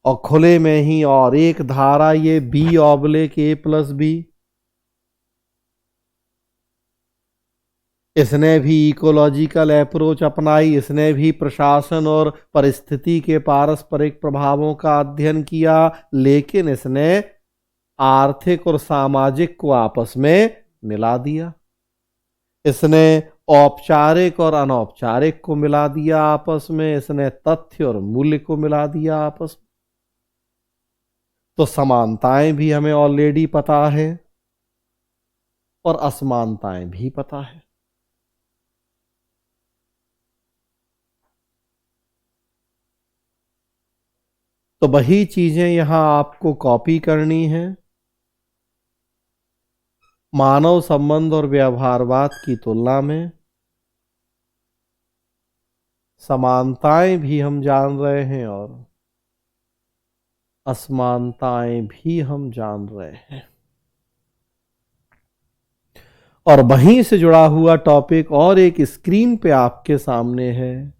और खुले में ही और एक धारा, ये B/A+B। इसने भी इकोलॉजिकल अप्रोच अपनाई, इसने भी प्रशासन और परिस्थिति के पारस्परिक प्रभावों का अध्ययन किया, लेकिन इसने आर्थिक और सामाजिक को आपस में मिला दिया। इसने औपचारिक और अनौपचारिक को मिला दिया आपस में, इसने तथ्य और मूल्य को मिला दिया आपस में। तो समानताएं भी हमें ऑलरेडी पता है और असमानताएं भी पता है। तो वही चीजें यहां आपको कॉपी करनी है। मानव संबंध और व्यवहारवाद की तुलना में समानताएं भी हम जान रहे हैं और असमानताएं भी हम जान रहे हैं। और वहीं से जुड़ा हुआ टॉपिक और एक स्क्रीन पे आपके सामने है।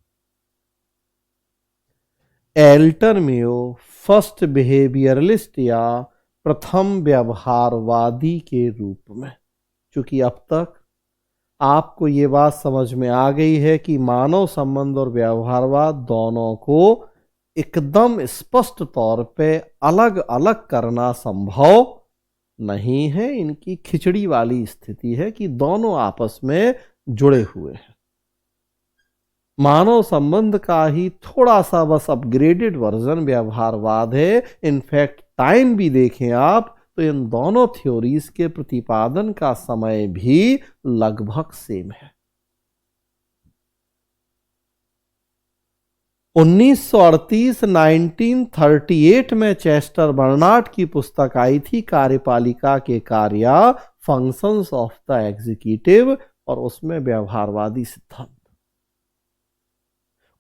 एल्टन मेयो फर्स्ट बिहेवियरलिस्ट या प्रथम व्यवहारवादी के रूप में। चूंकि अब तक आपको ये बात समझ में आ गई है कि मानव संबंध और व्यवहारवाद दोनों को एकदम स्पष्ट तौर पे अलग अलग करना संभव नहीं है। इनकी खिचड़ी वाली स्थिति है कि दोनों आपस में जुड़े हुए हैं। मानव संबंध का ही थोड़ा सा बस अपग्रेडेड वर्जन व्यवहारवाद है। इनफैक्ट टाइम भी देखें आप तो इन दोनों थ्योरीज के प्रतिपादन का समय भी लगभग सेम है। 1938 में चेस्टर बर्नार्ड की पुस्तक आई थी, कार्यपालिका के कार्य, फंक्शंस ऑफ द एग्जीक्यूटिव, और उसमें व्यवहारवादी सिद्धांत।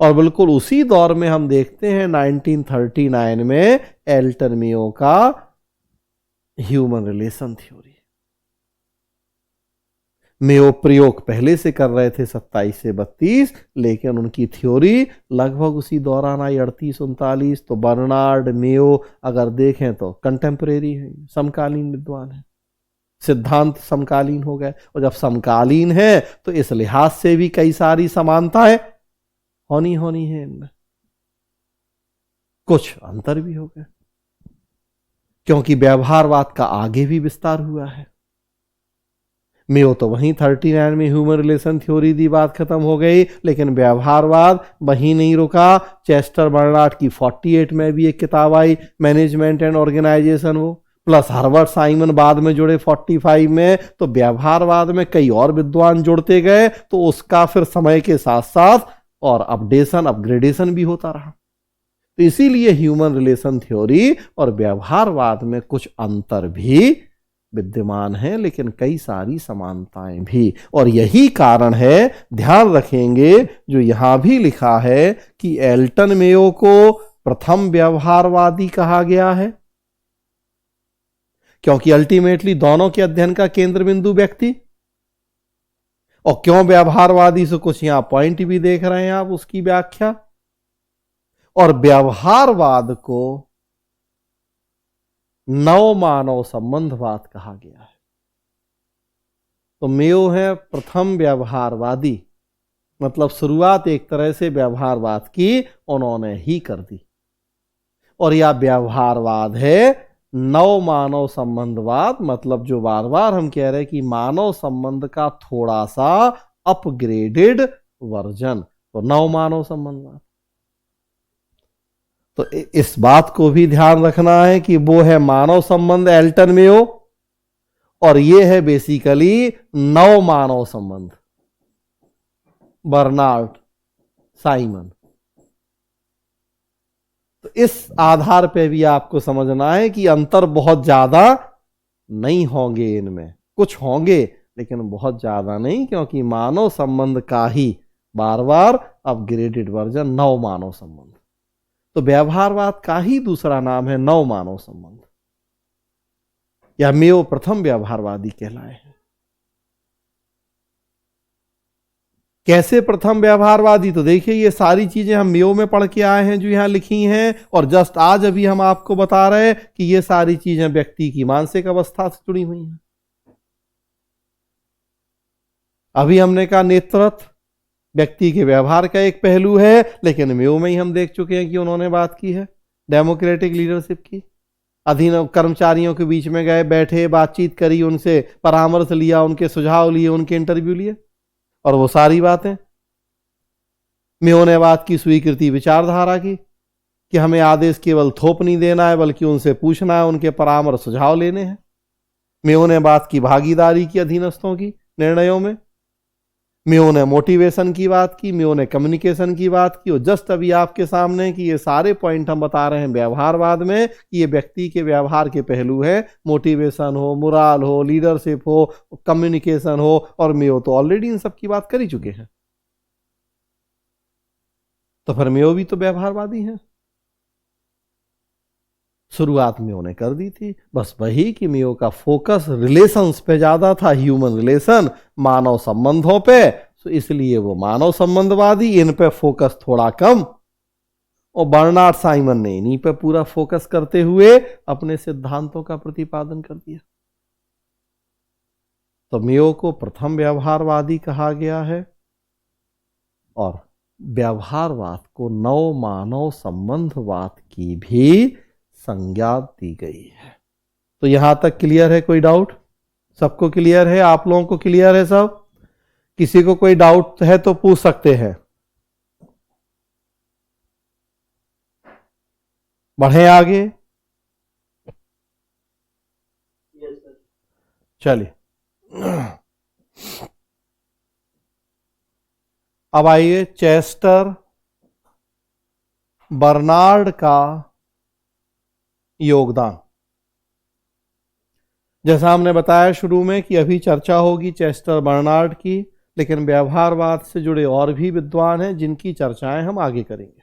और बिल्कुल उसी दौर में हम देखते हैं 1939 में एल्टन मेयो का ह्यूमन रिलेशन थ्योरी। मेयो प्रयोग पहले से कर रहे थे 27 से 32, लेकिन उनकी थ्योरी लगभग उसी दौरान आई 38-39। तो बर्नार्ड मेयो अगर देखें तो कंटेम्परेरी है, समकालीन विद्वान है। सिद्धांत समकालीन हो गए, और जब समकालीन है तो इस लिहाज से भी कई सारी समानताएं होनी है इनमें, कुछ अंतर भी हो गए, क्योंकि व्यवहारवाद का आगे भी विस्तार हुआ है। मेयो तो वहीं 39 में ह्यूमन रिलेशन थ्योरी दी, बात खत्म हो गई, लेकिन व्यवहारवाद वहीं नहीं रुका। चेस्टर बर्नार्ड की 48 में भी एक किताब आई, मैनेजमेंट एंड ऑर्गेनाइजेशन, वो प्लस हर्बर्ट साइमन बाद में जुड़े 45 में। तो व्यवहारवाद में कई और विद्वान जुड़ते गए, तो उसका फिर समय के साथ साथ और अपग्रेडेशन भी होता रहा। तो इसीलिए ह्यूमन रिलेशन थ्योरी और व्यवहारवाद में कुछ अंतर भी विद्यमान है, लेकिन कई सारी समानताएं भी। और यही कारण है, ध्यान रखेंगे, जो यहां भी लिखा है कि एल्टन मेयो को प्रथम व्यवहारवादी कहा गया है, क्योंकि अल्टीमेटली दोनों के अध्ययन का केंद्र बिंदु व्यक्ति। और क्यों व्यवहारवादी, से कुछ यहां पॉइंट भी देख रहे हैं आप, उसकी व्याख्या। और व्यवहारवाद को नव मानव संबंधवाद कहा गया है। तो मेयो है प्रथम व्यवहारवादी, मतलब शुरुआत एक तरह से व्यवहारवाद की उन्होंने ही कर दी, और यह व्यवहारवाद है नव मानव संबंधवाद, मतलब जो बार बार हम कह रहे हैं कि मानव संबंध का थोड़ा सा अपग्रेडेड वर्जन, तो नव मानव संबंधवाद। तो इस बात को भी ध्यान रखना है कि वो है मानव संबंध एल्टन मेयो, और ये है बेसिकली नव मानव संबंध बर्नार्ड साइमन। तो इस आधार पे भी आपको समझना है कि अंतर बहुत ज्यादा नहीं होंगे, इनमें कुछ होंगे लेकिन बहुत ज्यादा नहीं, क्योंकि मानव संबंध का ही बार बार अपग्रेडेड वर्जन नव मानव संबंध। तो व्यवहारवाद का ही दूसरा नाम है नव मानव संबंध, या मेयो प्रथम व्यवहारवादी कहलाए हैं। कैसे प्रथम व्यवहारवादी? तो देखिए ये सारी चीजें हम मेयो में पढ़ के आए हैं जो यहां लिखी हैं, और जस्ट आज अभी हम आपको बता रहे हैं कि ये सारी चीजें व्यक्ति की मानसिक अवस्था से जुड़ी हुई हैं। अभी हमने कहा नेतृत्व व्यक्ति के व्यवहार का एक पहलू है, लेकिन मेयो में ही हम देख चुके हैं कि उन्होंने बात की है डेमोक्रेटिक लीडरशिप की। अधीन कर्मचारियों के बीच में गए, बैठे, बातचीत करी, उनसे परामर्श लिया, उनके सुझाव लिए, उनके इंटरव्यू लिए, और वो सारी बातें। मेयो ने बात की स्वीकृति विचारधारा की, कि हमें आदेश केवल थोप नहीं देना है बल्कि उनसे पूछना है, उनके परामर्श सुझाव लेने हैं। मेयो ने बात की भागीदारी की अधीनस्थों की निर्णयों में। मेयो ने मोटिवेशन की बात की, मेयो ने कम्युनिकेशन की बात की, और जस्ट अभी आपके सामने कि ये सारे पॉइंट हम बता रहे हैं व्यवहारवाद में कि ये व्यक्ति के व्यवहार के पहलू है। मोटिवेशन हो, मोराल हो, लीडरशिप हो, कम्युनिकेशन हो, और मेयो तो ऑलरेडी इन सब की बात कर ही चुके हैं। तो फिर मेयो भी तो व्यवहारवादी हैं। शुरुआत मेयो ने कर दी थी, बस वही कि मेयो का फोकस रिलेशंस पे ज्यादा था, ह्यूमन रिलेशन, मानव संबंधों पे, तो इसलिए वो मानव संबंधवादी, इन पे फोकस थोड़ा कम। और बर्नार्ड साइमन ने इन्हीं पे पूरा फोकस करते हुए अपने सिद्धांतों का प्रतिपादन कर दिया। तो मेयो को प्रथम व्यवहारवादी कहा गया है, और व्यवहारवाद को नव मानव संबंधवाद की भी संज्ञा दी गई है। तो यहां तक क्लियर है? कोई डाउट? सबको क्लियर है? आप लोगों को क्लियर है सब? किसी को कोई डाउट है तो पूछ सकते हैं। बढ़े आगे? चलिए अब आइए चेस्टर बर्नार्ड का योगदान। जैसा हमने बताया शुरू में कि अभी चर्चा होगी चेस्टर बर्नार्ड की, लेकिन व्यवहारवाद से जुड़े और भी विद्वान हैं जिनकी चर्चाएं हम आगे करेंगे।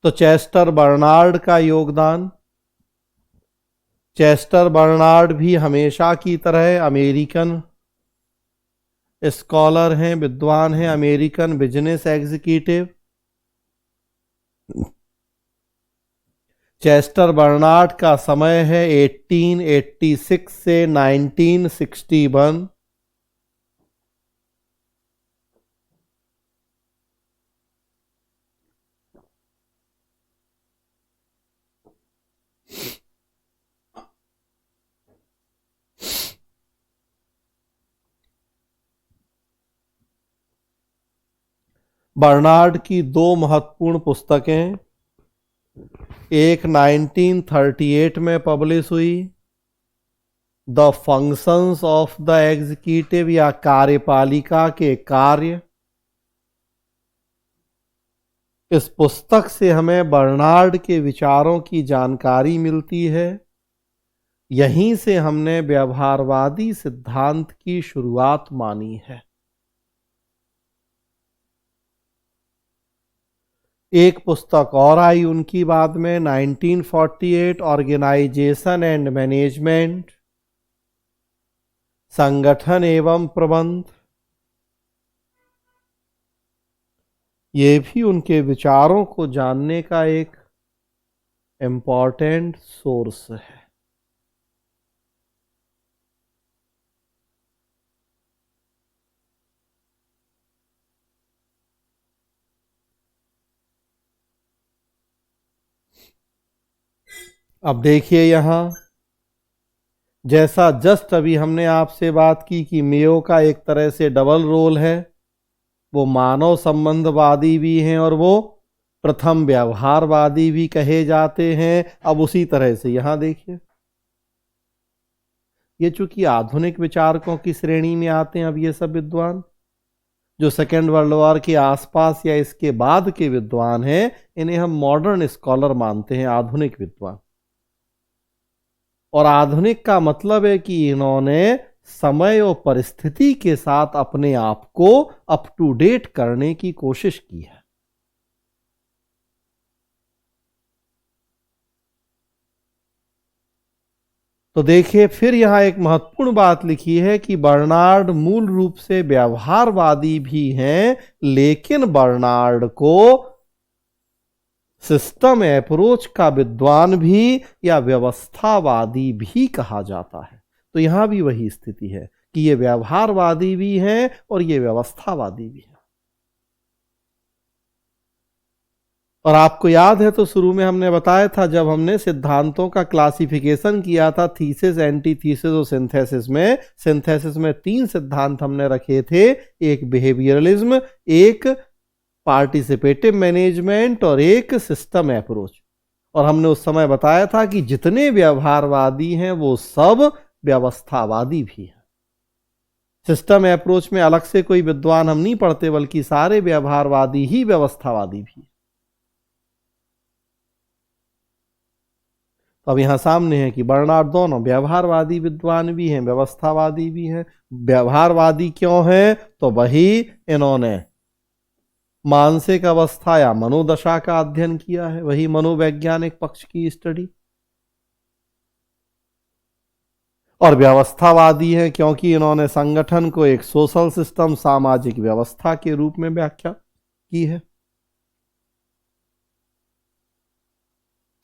तो चेस्टर बर्नार्ड का योगदान। चेस्टर बर्नार्ड भी हमेशा की तरह अमेरिकन स्कॉलर हैं, विद्वान हैं, American business executive. Chester Barnard का समय है 1886 से 1961। बर्नार्ड की दो महत्वपूर्ण पुस्तकें, एक 1938 में पब्लिश हुई, the functions of the executive या कार्यपालिका के कार्य। इस पुस्तक से हमें बर्नार्ड के विचारों की जानकारी मिलती है। यहीं से हमने व्यवहारवादी सिद्धांत की शुरुआत मानी है। एक पुस्तक और आई उनकी बाद में 1948, ऑर्गेनाइजेशन एंड मैनेजमेंट, संगठन एवं प्रबंध। ये भी उनके विचारों को जानने का एक इंपॉर्टेंट सोर्स है। अब देखिए यहां, जैसा जस्ट अभी हमने आपसे बात की कि मेयो का एक तरह से डबल रोल है, वो मानव संबंधवादी भी हैं और वो प्रथम व्यवहारवादी भी कहे जाते हैं। अब उसी तरह से यहां देखिए, ये चूंकि आधुनिक विचारकों की श्रेणी में आते हैं, अब ये सब विद्वान जो सेकेंड वर्ल्ड वॉर के आसपास या इसके बाद के विद्वान हैं, इन्हें हम मॉडर्न स्कॉलर मानते हैं, आधुनिक विद्वान। और आधुनिक का मतलब है कि इन्होंने समय और परिस्थिति के साथ अपने आप को अप टू डेट करने की कोशिश की है। तो देखिए फिर यहां एक महत्वपूर्ण बात लिखी है कि बर्नार्ड मूल रूप से व्यवहारवादी भी हैं, लेकिन बर्नार्ड को सिस्टम अप्रोच का विद्वान भी या व्यवस्थावादी भी कहा जाता है। तो यहां भी वही स्थिति है कि ये व्यवहारवादी भी हैं और ये व्यवस्थावादी भी हैं। और आपको याद है तो शुरू में हमने बताया था, जब हमने सिद्धांतों का क्लासिफिकेशन किया था थीसिस, एंटीथीसिस और सिंथेसिस में 3 सिद्धांत हमने रखे थे, एक बिहेवियरलिज्म, एक पार्टिसिपेटिव मैनेजमेंट और एक सिस्टम अप्रोच। और हमने उस समय बताया था कि जितने व्यवहारवादी हैं वो सब व्यवस्थावादी भी हैं। सिस्टम अप्रोच में अलग से कोई विद्वान हम नहीं पढ़ते, बल्कि सारे व्यवहारवादी ही व्यवस्थावादी भी। तो अब यहां सामने है कि बर्नार्ड दोनों व्यवहारवादी विद्वान भी हैं, व्यवस्थावादी भी हैं। व्यवहारवादी क्यों हैं? तो वही इन्होंने मानसिक अवस्था या मनोदशा का अध्ययन किया है, वही मनोवैज्ञानिक पक्ष की स्टडी। और व्यवस्थावादी है क्योंकि इन्होंने संगठन को एक सोशल सिस्टम, सामाजिक व्यवस्था के रूप में व्याख्या की है।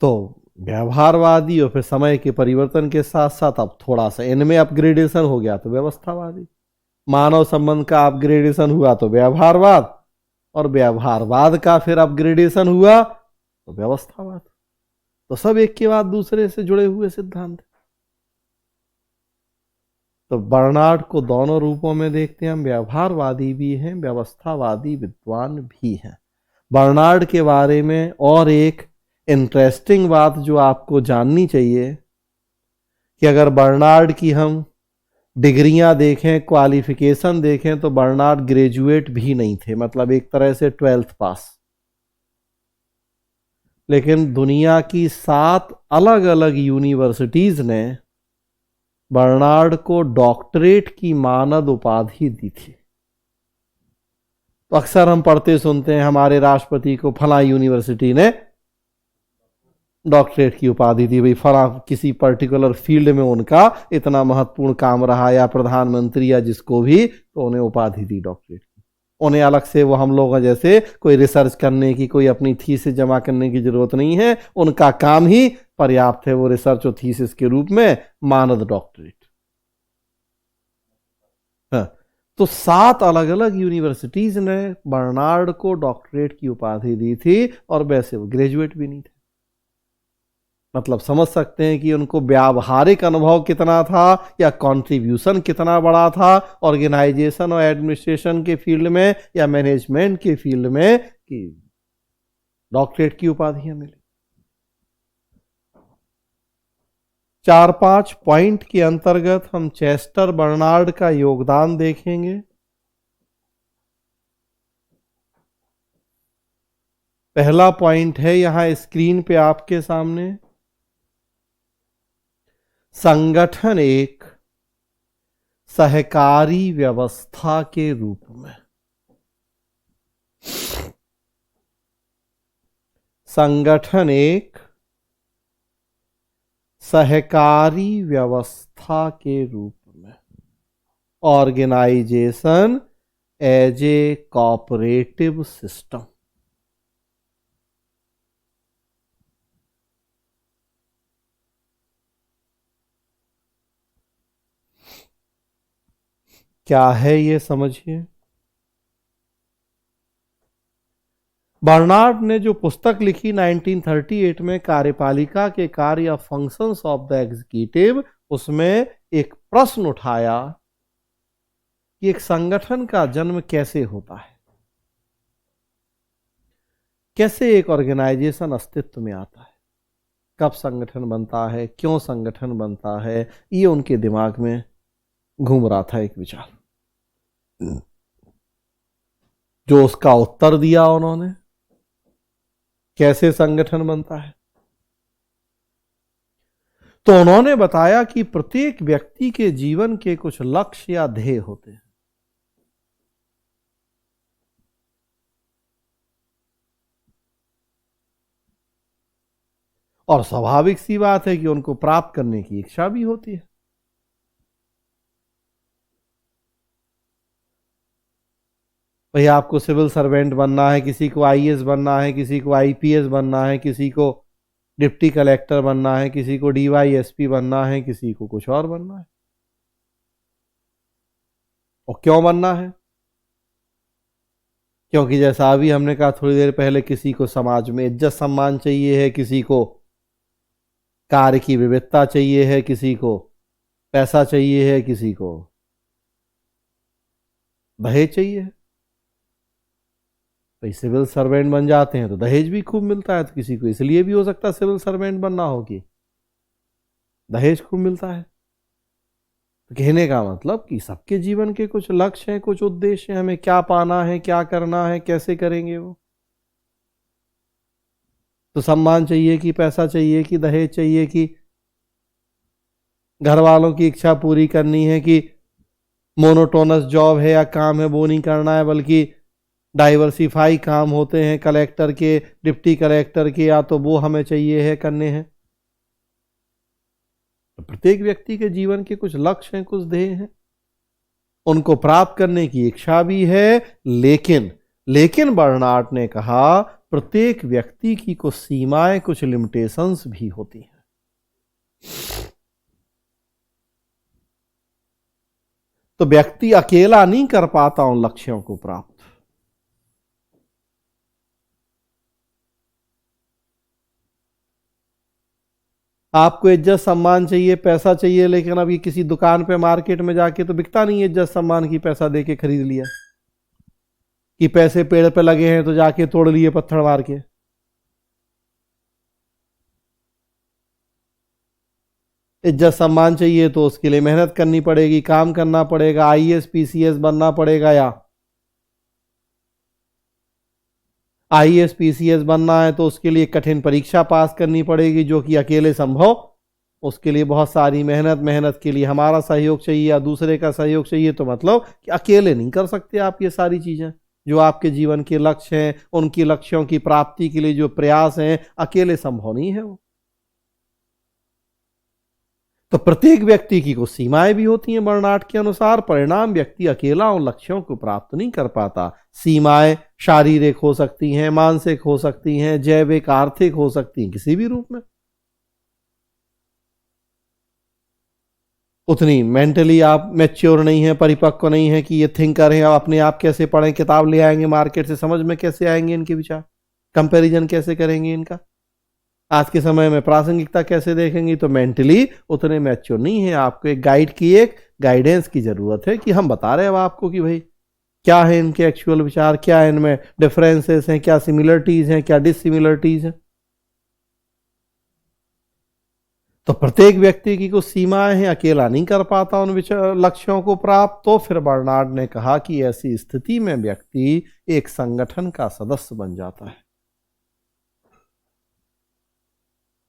तो व्यवहारवादी और फिर समय के परिवर्तन के साथ साथ अब थोड़ा सा इनमें अपग्रेडेशन हो गया तो व्यवस्थावादी, मानव संबंध का अपग्रेडेशन हुआ तो व्यवहारवाद, और व्यवहारवाद का फिर अपग्रेडेशन हुआ तो व्यवस्थावाद। तो सब एक के बाद दूसरे से जुड़े हुए सिद्धांत। तो बर्नार्ड को दोनों रूपों में देखते हैं हम, व्यवहारवादी भी हैं, व्यवस्थावादी विद्वान भी हैं। बर्नार्ड के बारे में और एक इंटरेस्टिंग बात जो आपको जाननी चाहिए कि अगर बर्नार्ड की हम डिग्रियां देखें, क्वालिफिकेशन देखें, तो बर्नार्ड ग्रेजुएट भी नहीं थे, मतलब एक तरह से 12th पास। लेकिन दुनिया की 7 अलग अलग यूनिवर्सिटीज ने बर्नार्ड को डॉक्टरेट की मानद उपाधि दी थी। तो अक्सर हम पढ़ते सुनते हैं हमारे राष्ट्रपति को फला यूनिवर्सिटी ने डॉक्टरेट की उपाधि दी, भाई फला किसी पर्टिकुलर फील्ड में उनका इतना महत्वपूर्ण काम रहा, या प्रधानमंत्री या जिसको भी, तो उन्हें उपाधि दी डॉक्टरेट की। उन्हें अलग से वो हम लोग जैसे कोई रिसर्च करने की, कोई अपनी थीसिस जमा करने की जरूरत नहीं है, उनका काम ही पर्याप्त है, वो रिसर्च और थीसिस के रूप में मानद डॉक्टरेट। हाँ, तो 7 अलग अलग यूनिवर्सिटीज ने बर्नार्ड को डॉक्टरेट की उपाधि दी थी, और वैसे वो ग्रेजुएट भी नहीं थे। मतलब समझ सकते हैं कि उनको व्यावहारिक अनुभव कितना था या कंट्रीब्यूशन कितना बड़ा था ऑर्गेनाइजेशन और एडमिनिस्ट्रेशन के फील्ड में या मैनेजमेंट के फील्ड में, कि डॉक्टरेट की उपाधियां मिली। 4-5 पॉइंट के अंतर्गत हम चेस्टर बर्नार्ड का योगदान देखेंगे। पहला पॉइंट है यहां स्क्रीन पे आपके सामने, संगठन एक सहकारी व्यवस्था के रूप में। संगठन एक सहकारी व्यवस्था के रूप में, organisation as a cooperative system. क्या है ये समझिए। बर्नार्ड ने जो पुस्तक लिखी 1938 में, कार्यपालिका के कार्य या फंक्शंस ऑफ द एग्जीक्यूटिव, उसमें एक प्रश्न उठाया कि एक संगठन का जन्म कैसे होता है, कैसे एक ऑर्गेनाइजेशन अस्तित्व में आता है, कब संगठन बनता है, क्यों संगठन बनता है। ये उनके दिमाग में घूम रहा था एक विचार, जो उसका उत्तर दिया उन्होंने, कैसे संगठन बनता है। तो उन्होंने बताया कि प्रत्येक व्यक्ति के जीवन के कुछ लक्ष्य या ध्येय होते हैं, और स्वाभाविक सी बात है कि उनको प्राप्त करने की इच्छा भी होती है। भाई आपको सिविल सर्वेंट बनना है, किसी को आईएएस बनना है, किसी को आईपीएस बनना है, किसी को डिप्टी कलेक्टर बनना है, किसी को डीवाईएसपी बनना है, किसी को कुछ और बनना है। और क्यों बनना है? क्योंकि जैसा अभी हमने कहा थोड़ी देर पहले, किसी को समाज में इज्जत सम्मान चाहिए है, किसी को कार्य की विविधता चाहिए है, किसी को पैसा चाहिए है, किसी को दहेज चाहिए है। भाई सिविल सर्वेंट बन जाते हैं तो दहेज भी खूब मिलता है, तो किसी को इसलिए भी हो सकता है सिविल सर्वेंट बनना हो कि दहेज खूब मिलता है। तो कहने का मतलब कि सबके जीवन के कुछ लक्ष्य हैं, कुछ उद्देश्य हैं, हमें क्या पाना है, क्या करना है, कैसे करेंगे वो। तो सम्मान चाहिए कि पैसा चाहिए कि दहेज चाहिए, कि घर वालों की इच्छा पूरी करनी है, कि मोनोटोनस जॉब है या काम है वो नहीं करना है, बल्कि डाइवर्सिफाई काम होते हैं कलेक्टर के, डिप्टी कलेक्टर के, या तो वो हमें चाहिए है, करने हैं। तो प्रत्येक व्यक्ति के जीवन के कुछ लक्ष्य हैं, कुछ ध्येय हैं, उनको प्राप्त करने की इच्छा भी है। लेकिन बर्नार्ड ने कहा प्रत्येक व्यक्ति की कुछ सीमाएं, कुछ लिमिटेशंस भी होती हैं। तो व्यक्ति अकेला नहीं कर पाता उन लक्ष्यों को प्राप्त। आपको इज्जत सम्मान चाहिए, पैसा चाहिए, लेकिन अब ये किसी दुकान पे मार्केट में जाके तो बिकता नहीं है इज्जत सम्मान की, पैसा देके खरीद लिया, कि पैसे पेड़ पे लगे हैं तो जाके तोड़ लिए पत्थर मार के। इज्जत सम्मान चाहिए तो उसके लिए मेहनत करनी पड़ेगी, काम करना पड़ेगा, आईएएस पीसीएस बनना पड़ेगा, या आईएएस पीसीएस बनना है तो उसके लिए कठिन परीक्षा पास करनी पड़ेगी, जो कि अकेले संभव, उसके लिए बहुत सारी मेहनत के लिए हमारा सहयोग चाहिए या दूसरे का सहयोग चाहिए। तो मतलब कि अकेले नहीं कर सकते आप ये सारी चीजें, जो आपके जीवन के लक्ष्य हैं, उनकी लक्ष्यों की प्राप्ति के लिए जो प्रयास हैं, अकेले संभव नहीं है वो। तो प्रत्येक व्यक्ति की कुछ सीमाएं भी होती हैं बर्नार्ड के अनुसार। परिणाम व्यक्ति अकेला उन लक्ष्यों को प्राप्त नहीं कर पाता। सीमाएं शारीरिक हो सकती हैं, मानसिक हो सकती हैं, जैविक, आर्थिक हो सकती हैं, किसी भी रूप में। उतनी मेंटली आप मैच्योर नहीं है, परिपक्व नहीं है कि ये थिंकर हैं, अपने आप कैसे पढ़ें, किताब ले आएंगे मार्केट से, समझ में कैसे आएंगे इनके विचार, कंपैरिजन कैसे करेंगे इनका, आज के समय में प्रासंगिकता कैसे देखेंगे। तो मेंटली उतने मैच्योर नहीं है। आपको एक गाइड की, एक गाइडेंस की जरूरत है, कि हम बता रहे हैं अब आपको कि भाई क्या है इनके एक्चुअल विचार, क्या है इनमें डिफरेंसेस हैं, क्या सिमिलरिटीज हैं, क्या डिससिमिलरिटीज हैं। तो प्रत्येक व्यक्ति की कुछ सीमाएं हैं, अकेला नहीं कर पाता उन लक्ष्यों को प्राप्त। तो फिर बर्नार्ड ने कहा कि ऐसी स्थिति में व्यक्ति एक संगठन का सदस्य बन जाता है।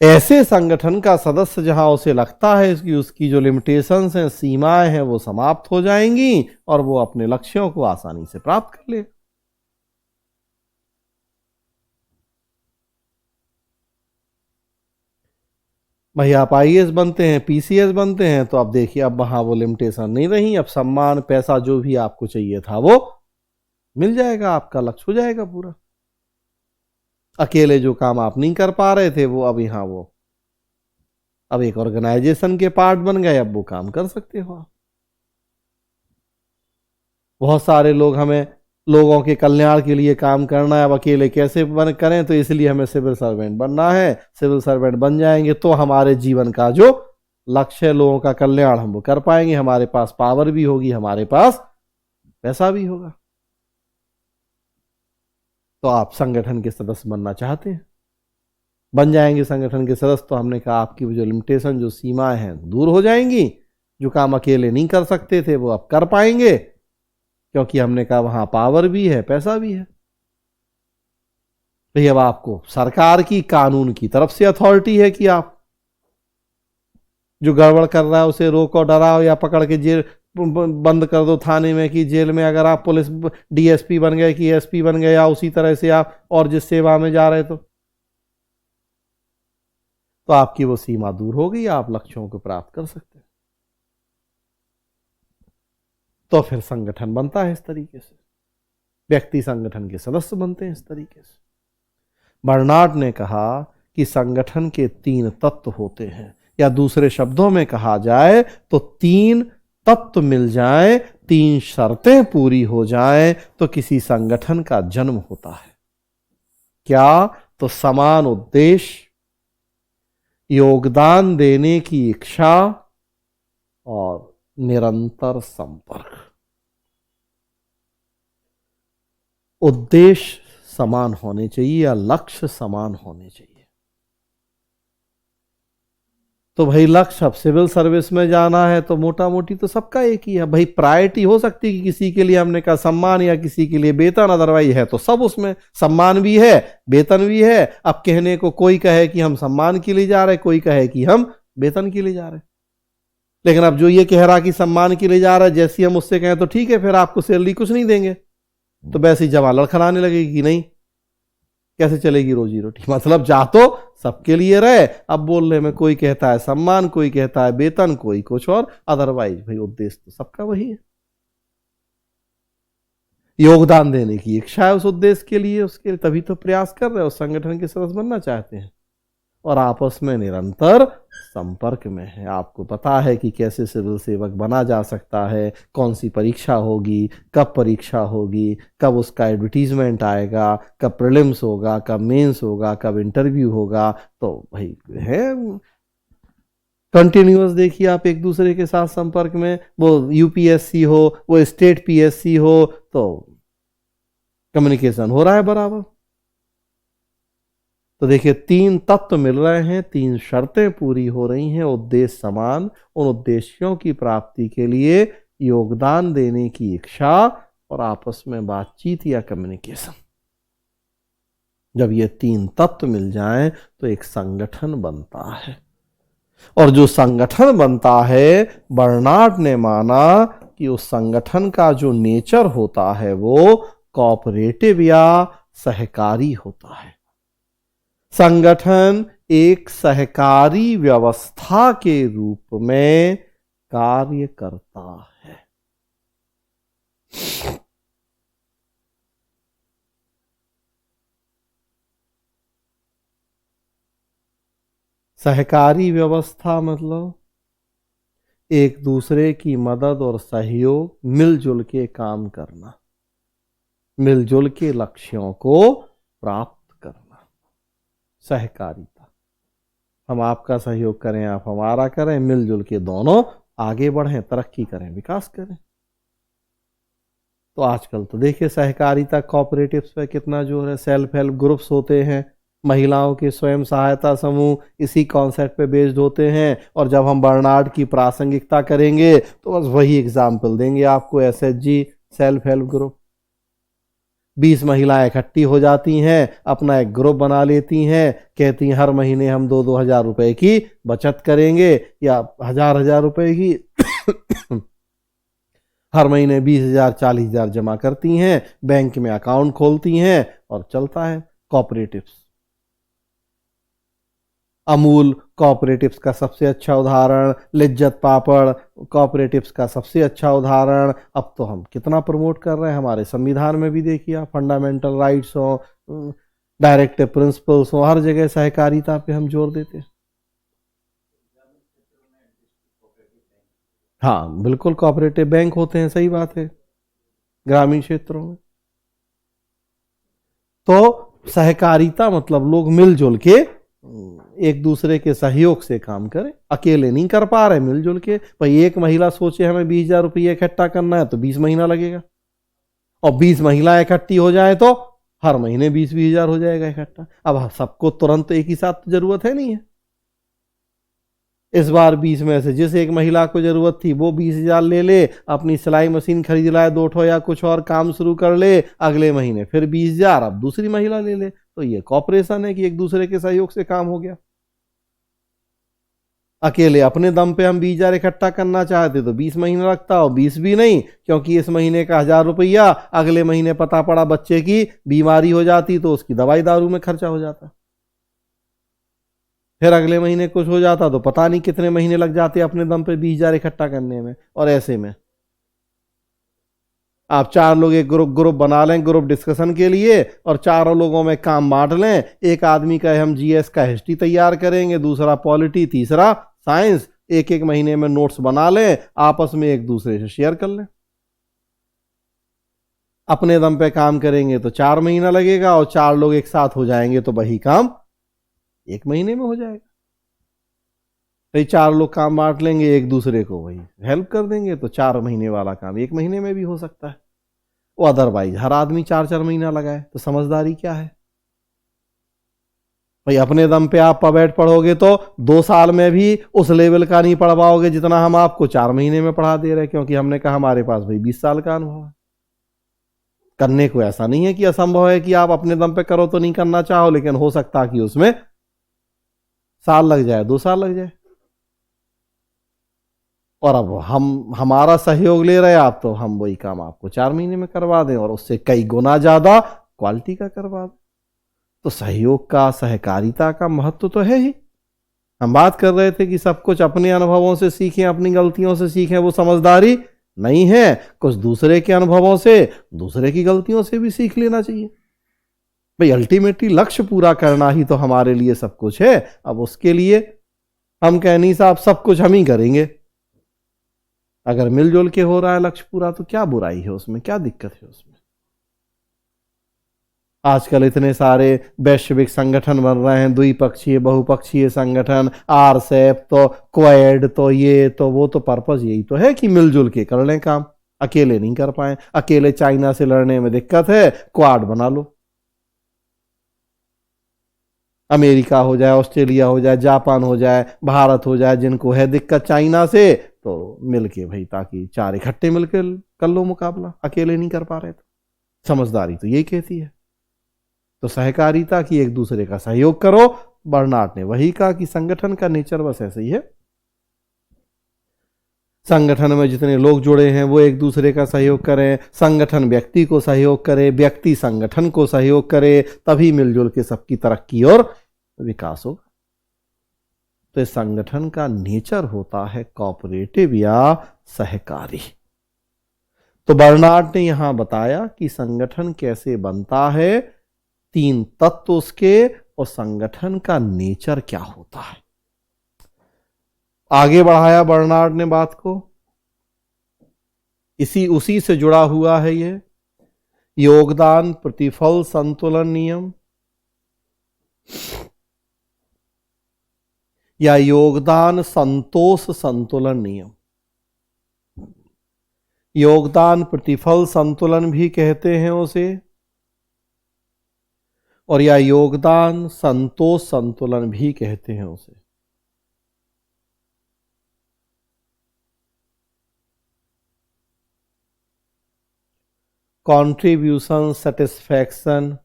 ऐसे संगठन का सदस्य जहां उसे लगता है कि उसकी जो लिमिटेशंस हैं, सीमाएं हैं, वो समाप्त हो जाएंगी और वो अपने लक्ष्यों को आसानी से प्राप्त कर ले। भाई आप आईएएस बनते हैं, पीसीएस बनते हैं, तो अब देखिए अब वहां वो लिमिटेशन नहीं रही। अब सम्मान, पैसा जो भी आपको चाहिए था वो मिल जाएगा, आपका लक्ष्य हो जाएगा पूरा। अकेले जो काम आप नहीं कर पा रहे थे वो अब यहां वो अब एक ऑर्गेनाइजेशन के पार्ट बन गए, अब वो काम कर सकते हो आप। बहुत सारे लोग हमें लोगों के कल्याण के लिए काम करना है, अब अकेले कैसे करें, तो इसलिए हमें सिविल सर्वेंट बनना है। सिविल सर्वेंट बन जाएंगे तो हमारे जीवन का जो लक्ष्य है लोगों का कल्याण, हम वो कर पाएंगे, हमारे पास पावर भी होगी, हमारे पास पैसा भी होगा। तो आप संगठन के सदस्य बनना चाहते हैं, बन जाएंगे संगठन के सदस्य, तो हमने कहा आपकी जो लिमिटेशन, जो सीमाएं हैं दूर हो जाएंगी। जो काम अकेले नहीं कर सकते थे वो अब कर पाएंगे, क्योंकि हमने कहा वहां पावर भी है, पैसा भी है। तो अब आपको सरकार की, कानून की तरफ से अथॉरिटी है कि आप जो गड़बड़ कर रहा है उसे रोको, डराओ या पकड़ के जेल बंद कर दो थाने में, कि जेल में अगर आप पुलिस डीएसपी बन गए कि एसपी बन गए, या उसी तरह से आप और जिस सेवा में जा रहे तो आपकी वो सीमा दूर हो गई, आप लक्ष्यों को प्राप्त कर सकते हैं। तो फिर संगठन बनता है इस तरीके से, व्यक्ति संगठन के सदस्य बनते हैं इस तरीके से। बर्नार्ड ने कहा कि संगठन के 3 तत्व होते हैं, या दूसरे शब्दों में कहा जाए तो 3 तत्व मिल जाएं, 3 शर्तें पूरी हो जाएं तो किसी संगठन का जन्म होता है। क्या? तो समान उद्देश्य, योगदान देने की इच्छा और निरंतर संपर्क। उद्देश्य समान होने चाहिए या लक्ष्य समान होने चाहिए। तो भाई लक्ष्य, अब सिविल सर्विस में जाना है तो मोटा मोटी तो सबका एक ही है भाई। प्रायोरिटी हो सकती है कि किसी के लिए हमने कहा सम्मान या किसी के लिए वेतन, अदरवाइज है तो सब उसमें सम्मान भी है, वेतन भी है। अब कहने को कोई कहे कि हम सम्मान के लिए जा रहे, कोई कहे कि हम वेतन के लिए जा रहे। लेकिन अब जो ये कह रहा कि सम्मान के लिए जा रहा है, जैसे हम उससे कहें तो ठीक है फिर आपको सैलरी कुछ नहीं देंगे, तो वैसे ही जमा लड़खड़ाने लगेगी कि नहीं कैसे चलेगी रोजी रोटी। मतलब जा तो सबके लिए रहे, अब बोलने में कोई कहता है सम्मान, कोई कहता है वेतन, कोई कुछ और, अदरवाइज भाई उद्देश्य तो सबका वही है, योगदान देने की इच्छा है उस उद्देश्य के लिए, उसके लिए तभी तो प्रयास कर रहे हो, संगठन के सदस्य बनना चाहते हैं। और आपस में निरंतर संपर्क में है। आपको पता है कि कैसे सिविल सेवक बना जा सकता है, कौन सी परीक्षा होगी, कब परीक्षा होगी, कब उसका एडवर्टीजमेंट आएगा, कब प्रीलिम्स होगा, कब मेंस होगा, कब इंटरव्यू होगा। तो भाई है कंटिन्यूअस, देखिए आप एक दूसरे के साथ संपर्क में, वो यूपीएससी हो, वो स्टेट पीएससी हो, तो कम्युनिकेशन हो रहा है बराबर। तो देखिए 3 तत्व मिल रहे हैं, 3 शर्तें पूरी हो रही हैं, उद्देश्य समान, उन उद्देश्यों की प्राप्ति के लिए योगदान देने की इच्छा और आपस में बातचीत या कम्युनिकेशन। जब ये 3 तत्व मिल जाएं तो एक संगठन बनता है। और जो संगठन बनता है, बर्नार्ड ने माना कि उस संगठन का जो नेचर होता है वो कोऑपरेटिव या सहकारी होता है। संगठन एक सहकारी व्यवस्था के रूप में कार्य करता है। सहकारी व्यवस्था मतलब एक दूसरे की मदद और सहयोग, मिलजुल के काम करना, मिलजुल के लक्ष्यों को प्राप्त करना, सहकारिता। हम आपका सहयोग करें, आप हमारा करें, मिलजुल के दोनों आगे बढ़ें, तरक्की करें, विकास करें। तो आजकल तो देखिए सहकारिता, कोऑपरेटिव्स पे कितना जोर है। सेल्फ हेल्प ग्रुप्स होते हैं, महिलाओं के स्वयं सहायता समूह इसी कॉन्सेप्ट पे बेस्ड होते हैं। और जब हम बर्नार्ड की प्रासंगिकता करेंगे तो बस वही एग्जाम्पल देंगे आपको। एसएचजी सेल्फ हेल्प ग्रुप, 20 महिलाएं इकट्ठी हो जाती हैं, अपना एक ग्रुप बना लेती हैं, कहती हैं हर महीने हम 2-2 हजार रुपए की बचत करेंगे या हजार रुपए की हर महीने 20,000 40,000 जमा करती हैं, बैंक में अकाउंट खोलती हैं और चलता है। कोऑपरेटिव्स, अमूल कोऑपरेटिव्स का सबसे अच्छा उदाहरण, लिज्जत पापड़ कोऑपरेटिव्स का सबसे अच्छा उदाहरण। अब तो हम कितना प्रमोट कर रहे हैं, हमारे संविधान में भी देखिए आप, फंडामेंटल राइट्स हो, डायरेक्टिव प्रिंसिपल्स हो, हर जगह सहकारिता पे हम जोर देते हैं। हाँ बिल्कुल, कोऑपरेटिव बैंक होते हैं, सही बात है। ग्रामीण क्षेत्रों में। तो सहकारिता मतलब लोग मिलजुल के एक दूसरे के सहयोग से काम करें, अकेले नहीं कर पा रहे, मिलजुल के। भाई एक महिला सोचे हमें 20,000 रुपये इकट्ठा करना है तो 20 महीना लगेगा, और 20 महिलाएं इकट्ठी हो जाए तो हर महीने 20-20 हजार हो जाएगा इकट्ठा। अब सबको तुरंत एक ही साथ तो जरूरत है नहीं है। इस बार 20 में से जिस एक महिला को जरूरत थी वो 20,000 ले ले, अपनी सिलाई मशीन खरीद लाए 2 या कुछ और काम शुरू कर ले, अगले महीने फिर 20,000 अब दूसरी महिला ले ले। तो ये कॉपरेशन है कि एक दूसरे के सहयोग से काम हो गया। अकेले अपने दम पे हम 20,000 इकट्ठा करना चाहते तो 20 महीना लगता, और 20 भी नहीं, क्योंकि इस महीने का 1,000 रुपया अगले महीने पता पड़ा बच्चे की बीमारी हो जाती तो उसकी दवाई दारू में खर्चा हो जाता, फिर अगले महीने कुछ हो जाता तो पता नहीं कितने महीने लग जाते अपने दम पे 20,000 इकट्ठा करने में। और ऐसे में आप 4 लोग एक ग्रुप ग्रुप बना लें ग्रुप डिस्कशन के लिए, और 4 लोगों में काम बांट लें। एक आदमी का हम जीएस का हिस्ट्री तैयार करेंगे, दूसरा पॉलिटी, तीसरा साइंस। एक एक महीने में नोट्स बना लें, आपस में एक दूसरे से शेयर कर लें। अपने दम पे काम करेंगे तो 4 महीना लगेगा, और 4 लोग एक साथ हो जाएंगे तो वही काम 1 महीने में हो जाएगा। भाई 4 लोग काम बांट लेंगे, एक दूसरे को वही हेल्प कर देंगे, तो 4 महीने वाला काम 1 महीने में भी हो सकता है। वो अदरवाइज हर आदमी 4-4 महीना लगाए, तो समझदारी क्या है भाई? अपने दम पे आप पबैठ पढ़ोगे तो 2 साल में भी उस लेवल का नहीं पढ़ पाओगे जितना हम आपको 4 महीने में पढ़ा दे रहे हैं, क्योंकि हमने कहा हमारे पास भाई 20 साल का अनुभव है। करने को ऐसा नहीं है कि असंभव है कि आप अपने दम पे करो तो नहीं करना चाहो, लेकिन हो सकता है कि उसमें साल लग जाए, 2 साल लग जाए। और अब हम हमारा सहयोग ले रहे हैं आप, तो हम वही काम आपको 4 महीने में करवा दें, और उससे कई गुना ज्यादा क्वालिटी का करवा दें। तो सहयोग का, सहकारिता का महत्व तो है ही। हम बात कर रहे थे कि सब कुछ अपने अनुभवों से सीखें, अपनी गलतियों से सीखें, वो समझदारी नहीं है। कुछ दूसरे के अनुभवों से, दूसरे की गलतियों से भी सीख लेना चाहिए। भाई अल्टीमेटली लक्ष्य पूरा करना ही तो हमारे लिए सब कुछ है। अब उसके लिए हम कह नहीं साहब सब कुछ हम ही करेंगे। अगर मिलजुल के हो रहा है लक्ष्य पूरा, तो क्या बुराई है उसमें, क्या दिक्कत है उसमें? आजकल इतने सारे वैश्विक संगठन बन रहे हैं, द्विपक्षीय बहुपक्षीय संगठन, आरसेप, तो क्वाड, तो ये तो वो, तो पर्पस यही तो है कि मिलजुल के कर लें काम, अकेले नहीं कर पाए। अकेले चाइना से लड़ने में दिक्कत है, क्वाड बना लो। अमेरिका हो जाए, ऑस्ट्रेलिया हो जाए, जापान हो जाए, भारत हो जाए, जिनको है दिक्कत चाइना से, तो मिलके भाई, ताकि 4 इकट्ठे मिलके कर लो मुकाबला, अकेले नहीं कर पा रहे तो। समझदारी तो यही कहती है। तो सहकारिता की, एक दूसरे का सहयोग करो। बर्नार्ड ने वही कहा कि संगठन का नेचर बस ऐसे ही है। संगठन में जितने लोग जुड़े हैं वो एक दूसरे का सहयोग करें, संगठन व्यक्ति को सहयोग करे, व्यक्ति संगठन को सहयोग करे, तभी मिलजुल के सबकी तरक्की और विकास होगा। तो इस संगठन का नेचर होता है कोऑपरेटिव या सहकारी। तो बर्नार्ड ने यहां बताया कि संगठन कैसे बनता है, 3 तत्व उसके, और संगठन का नेचर क्या होता है। आगे बढ़ाया बर्नार्ड ने बात को, उसी से जुड़ा हुआ है ये योगदान प्रतिफल संतुलन नियम, या योगदान संतोष संतुलन नियम। योगदान प्रतिफल संतुलन भी कहते हैं उसे, और या योगदान संतोष संतुलन भी कहते हैं उसे। कंट्रीब्यूशन, सेटिस्फैक्शन,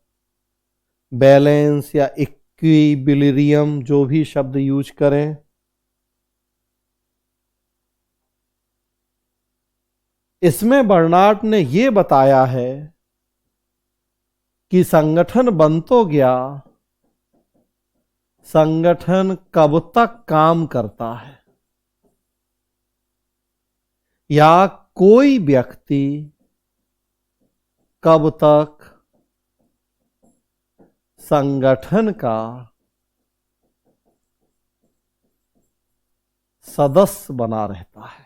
बैलेंस या इक्विलिब्रियम, जो भी शब्द यूज करें, इसमें बर्नार्ड ने यह बताया है कि संगठन बन तो गया, संगठन कब तक काम करता है, या कोई व्यक्ति कब तक संगठन का सदस्य बना रहता है।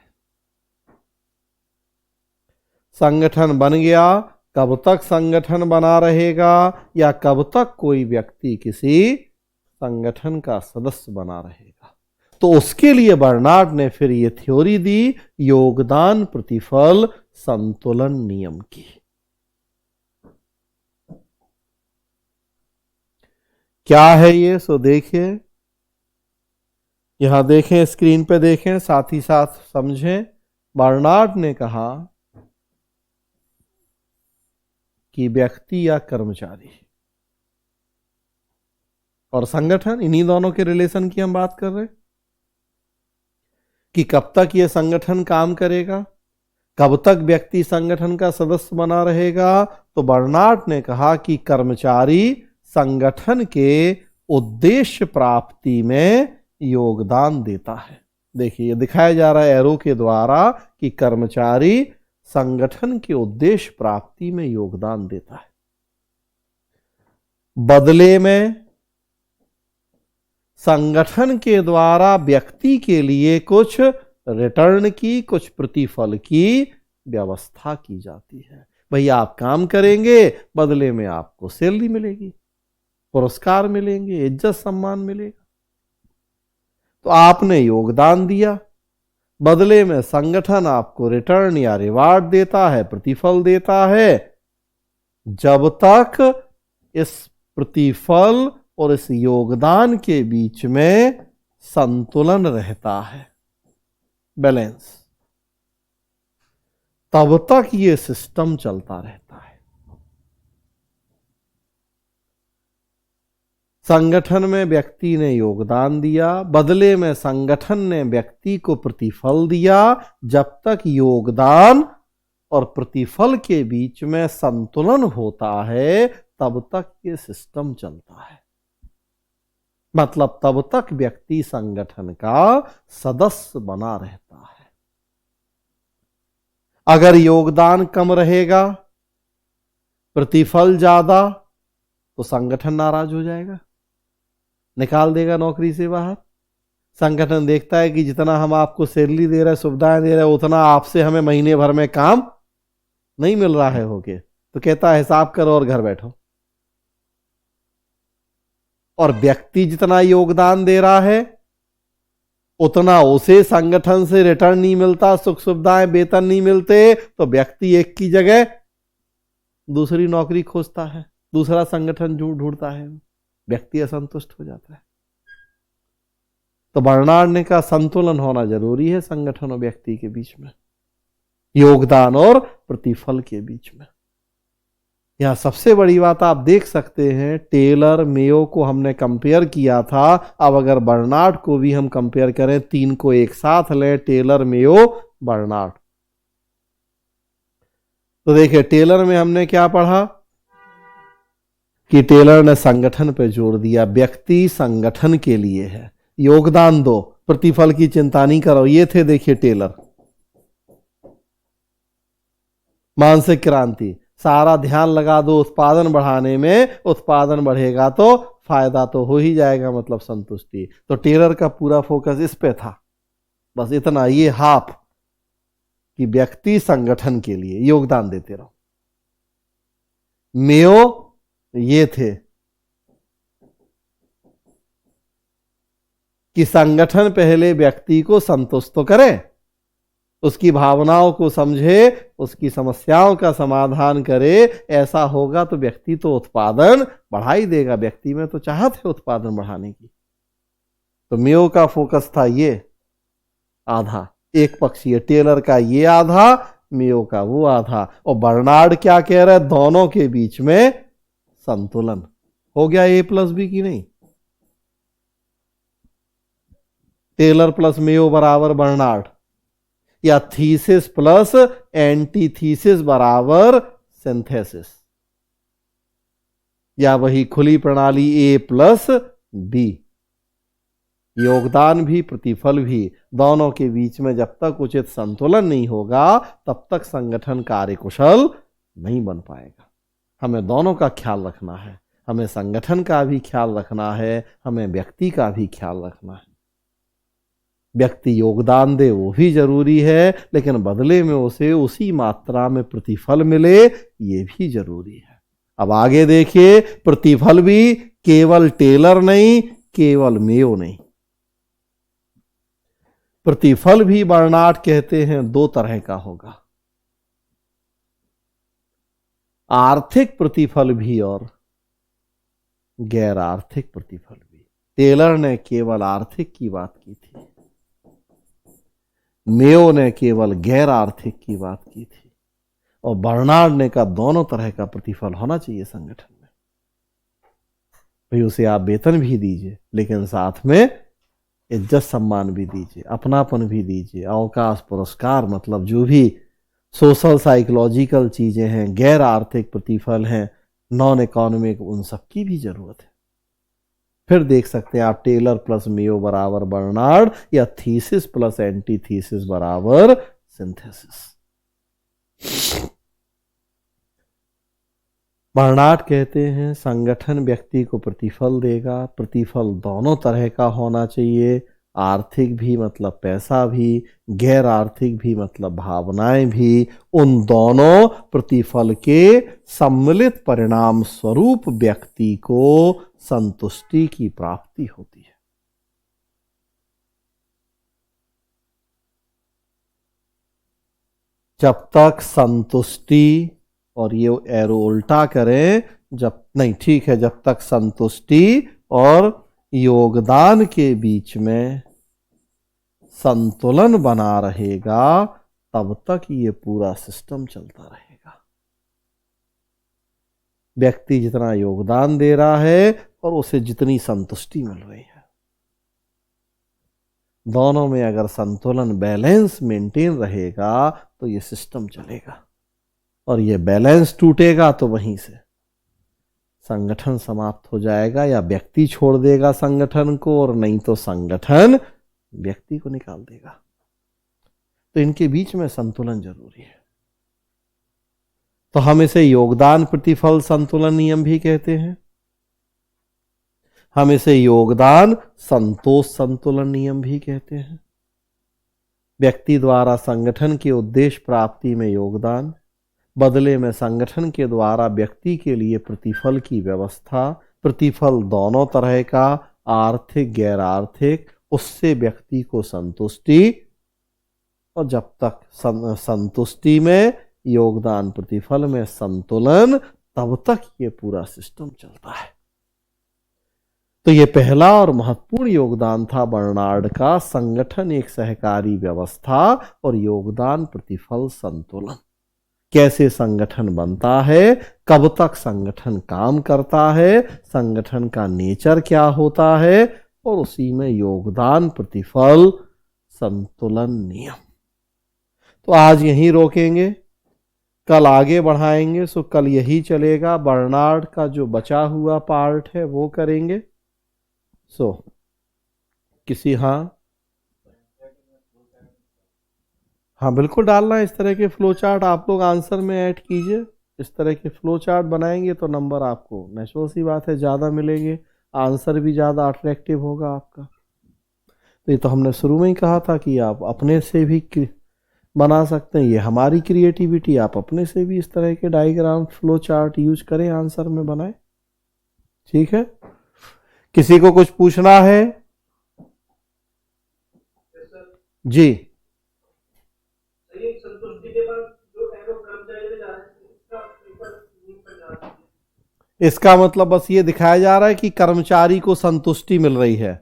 संगठन बन गया, कब तक संगठन बना रहेगा, या कब तक कोई व्यक्ति किसी संगठन का सदस्य बना रहेगा। तो उसके लिए बर्नार्ड ने फिर ये थ्योरी दी योगदान प्रतिफल संतुलन नियम की। क्या है ये? सो देखिए, यहां देखें, स्क्रीन पे देखें, साथ ही साथ समझें। बर्नार्ड ने कहा कि व्यक्ति या कर्मचारी और संगठन, इन्हीं दोनों के रिलेशन की हम बात कर रहे हैं कि कब तक ये संगठन काम करेगा, कब तक व्यक्ति संगठन का सदस्य बना रहेगा। तो बर्नार्ड ने कहा कि कर्मचारी संगठन के उद्देश्य प्राप्ति में योगदान देता है। देखिए, ये दिखाया जा रहा है एरो के द्वारा कि कर्मचारी संगठन के उद्देश्य प्राप्ति में योगदान देता है। बदले में संगठन के द्वारा व्यक्ति के लिए कुछ रिटर्न की, कुछ प्रतिफल की व्यवस्था की जाती है। भैया आप काम करेंगे, बदले में आपको सैलरी मिलेगी, पुरस्कार मिलेंगे, इज्जत सम्मान मिलेगा। तो आपने योगदान दिया, बदले में संगठन आपको रिटर्न या रिवार्ड देता है, प्रतिफल देता है, जब तक इस प्रतिफल और इस योगदान के बीच में संतुलन रहता है, बैलेंस, तब तक ये सिस्टम चलता रहता है। संगठन में व्यक्ति ने योगदान दिया, बदले में संगठन ने व्यक्ति को प्रतिफल दिया। जब तक योगदान और प्रतिफल के बीच में संतुलन होता है, तब तक ये सिस्टम चलता है। मतलब तब तक व्यक्ति संगठन का सदस्य बना रहता है। अगर योगदान कम रहेगा, प्रतिफल ज्यादा, तो संगठन नाराज हो जाएगा, निकाल देगा नौकरी से बाहर। संगठन देखता है कि जितना हम आपको सैलरी दे रहे हैं, सुविधाएं दे रहे हैं, उतना आपसे हमें महीने भर में काम नहीं मिल रहा है होके, तो कहता है हिसाब करो और घर बैठो। और व्यक्ति जितना योगदान दे रहा है, उतना उसे संगठन से रिटर्न नहीं मिलता, सुख सुविधाएं, वेतन नहीं मिलते, तो व्यक्ति एक की जगह दूसरी नौकरी खोजता है, दूसरा संगठन ढूंढता है, व्यक्ति असंतुष्ट हो जाता है। तो बर्नार्ड ने कहा संतुलन होना जरूरी है संगठन और व्यक्ति के बीच में, योगदान और प्रतिफल के बीच में। यहां सबसे बड़ी बात आप देख सकते हैं, टेलर मेयो को हमने कंपेयर किया था। अब अगर बर्नार्ड को भी हम कंपेयर करें, तीन को एक साथ लें, टेलर मेयो बर्नार्ड, तो देखिए टेलर में हमने क्या पढ़ा कि टेलर ने संगठन पे जोर दिया, व्यक्ति संगठन के लिए है, योगदान दो, प्रतिफल की चिंता नहीं करो। ये थे देखिए टेलर, मानसिक क्रांति, सारा ध्यान लगा दो उत्पादन बढ़ाने में, उत्पादन बढ़ेगा तो फायदा तो हो ही जाएगा, मतलब संतुष्टि। तो टेलर का पूरा फोकस इस पे था, बस इतना, ये हाफ कि व्यक्ति संगठन के लिए योगदान देते रहो। मेयो ये थे कि संगठन पहले व्यक्ति को संतुष्ट तो करे, उसकी भावनाओं को समझे, उसकी समस्याओं का समाधान करे। ऐसा होगा तो व्यक्ति तो उत्पादन बढ़ा ही देगा, व्यक्ति में तो चाहत है उत्पादन बढ़ाने की। तो मेयो का फोकस था ये आधा, एक पक्षीय, टेलर का ये आधा, मेयो का वो आधा। और बर्नार्ड क्या कह रहा है, दोनों के बीच में संतुलन हो गया, ए प्लस बी की नहीं, टेलर प्लस मेयो बराबर बर्नार्ड, या थीसिस प्लस एंटीथीसिस बराबर सिंथेसिस, या वही खुली प्रणाली ए प्लस बी। योगदान भी प्रतिफल भी, दोनों के बीच में जब तक उचित संतुलन नहीं होगा, तब तक संगठन कार्यकुशल नहीं बन पाएगा। हमें दोनों का ख्याल रखना है, हमें संगठन का भी ख्याल रखना है, हमें व्यक्ति का भी ख्याल रखना है। व्यक्ति योगदान दे वो भी जरूरी है, लेकिन बदले में उसे उसी मात्रा में प्रतिफल मिले ये भी जरूरी है। अब आगे देखिए, प्रतिफल भी केवल टेलर नहीं, केवल मेयो नहीं, प्रतिफल भी बर्नार्ड कहते हैं 2 तरह का होगा, आर्थिक प्रतिफल भी और गैर आर्थिक प्रतिफल भी। टेलर ने केवल आर्थिक की बात की थी, मेयो ने केवल गैर आर्थिक की बात की थी, और बर्नार्ड ने कहा दोनों तरह का प्रतिफल होना चाहिए संगठन में। भाई उसे आप वेतन भी दीजिए, लेकिन साथ में इज्जत सम्मान भी दीजिए, अपनापन भी दीजिए, अवकाश, पुरस्कार, मतलब जो भी सोशल साइकोलॉजिकल चीजें हैं, गैर आर्थिक प्रतिफल हैं, नॉन इकोनॉमिक, उन सब की भी जरूरत है। फिर देख सकते हैं आप टेलर प्लस मेयो बराबर बर्नार्ड, या थीसिस प्लस एंटीथीसिस बराबर सिंथेसिस। बर्नार्ड कहते हैं संगठन व्यक्ति को प्रतिफल देगा, प्रतिफल दोनों तरह का होना चाहिए, आर्थिक भी मतलब पैसा भी, गैर आर्थिक भी मतलब भावनाएं भी। उन दोनों प्रतिफल के सम्मिलित परिणाम स्वरूप व्यक्ति को संतुष्टि की प्राप्ति होती है। जब तक संतुष्टि, और ये एरो उल्टा करें, जब नहीं, ठीक है, जब तक संतुष्टि और योगदान के बीच में संतुलन बना रहेगा, तब तक ये पूरा सिस्टम चलता रहेगा। व्यक्ति जितना योगदान दे रहा है और उसे जितनी संतुष्टि मिल रही है, दोनों में अगर संतुलन, बैलेंस मेंटेन रहेगा तो ये सिस्टम चलेगा, और ये बैलेंस टूटेगा तो वहीं से संगठन समाप्त हो जाएगा, या व्यक्ति छोड़ देगा संगठन को, और नहीं तो संगठन व्यक्ति को निकाल देगा। तो इनके बीच में संतुलन जरूरी है। तो हम इसे योगदान प्रतिफल संतुलन नियम भी कहते हैं, हम इसे योगदान संतोष संतुलन नियम भी कहते हैं। व्यक्ति द्वारा संगठन के उद्देश्य प्राप्ति में योगदान, बदले में संगठन के द्वारा व्यक्ति के लिए प्रतिफल की व्यवस्था, प्रतिफल दोनों तरह का, आर्थिक गैर आर्थिक, उससे व्यक्ति को संतुष्टि, और जब तक संतुष्टि में, योगदान प्रतिफल में संतुलन, तब तक ये पूरा सिस्टम चलता है। तो ये पहला और महत्वपूर्ण योगदान था बर्नार्ड का, संगठन एक सहकारी व्यवस्था और योगदान प्रतिफल संतुलन। कैसे संगठन बनता है, कब तक संगठन काम करता है, संगठन का नेचर क्या होता है, और उसी में योगदान प्रतिफल संतुलन नियम। तो आज यहीं रोकेंगे, कल आगे बढ़ाएंगे। सो कल यही चलेगा, बर्नार्ड का जो बचा हुआ पार्ट है वो करेंगे। सो किसी, हाँ बिल्कुल डालना है इस तरह के फ्लो चार्ट, आप लोग आंसर में ऐड कीजिए। इस तरह के फ्लो चार्ट बनाएंगे तो नंबर आपको नेचुरल सी बात है ज़्यादा मिलेंगे, आंसर भी ज़्यादा अट्रैक्टिव होगा आपका। तो ये तो हमने शुरू में ही कहा था कि आप अपने से भी बना सकते हैं, ये हमारी क्रिएटिविटी, आप अपने से भी इस तरह के डायग्राम फ्लो चार्ट यूज करें, आंसर में बनाएं। ठीक है, किसी को कुछ पूछना है? जी, इसका मतलब बस ये दिखाया जा रहा है कि कर्मचारी को संतुष्टि मिल रही है,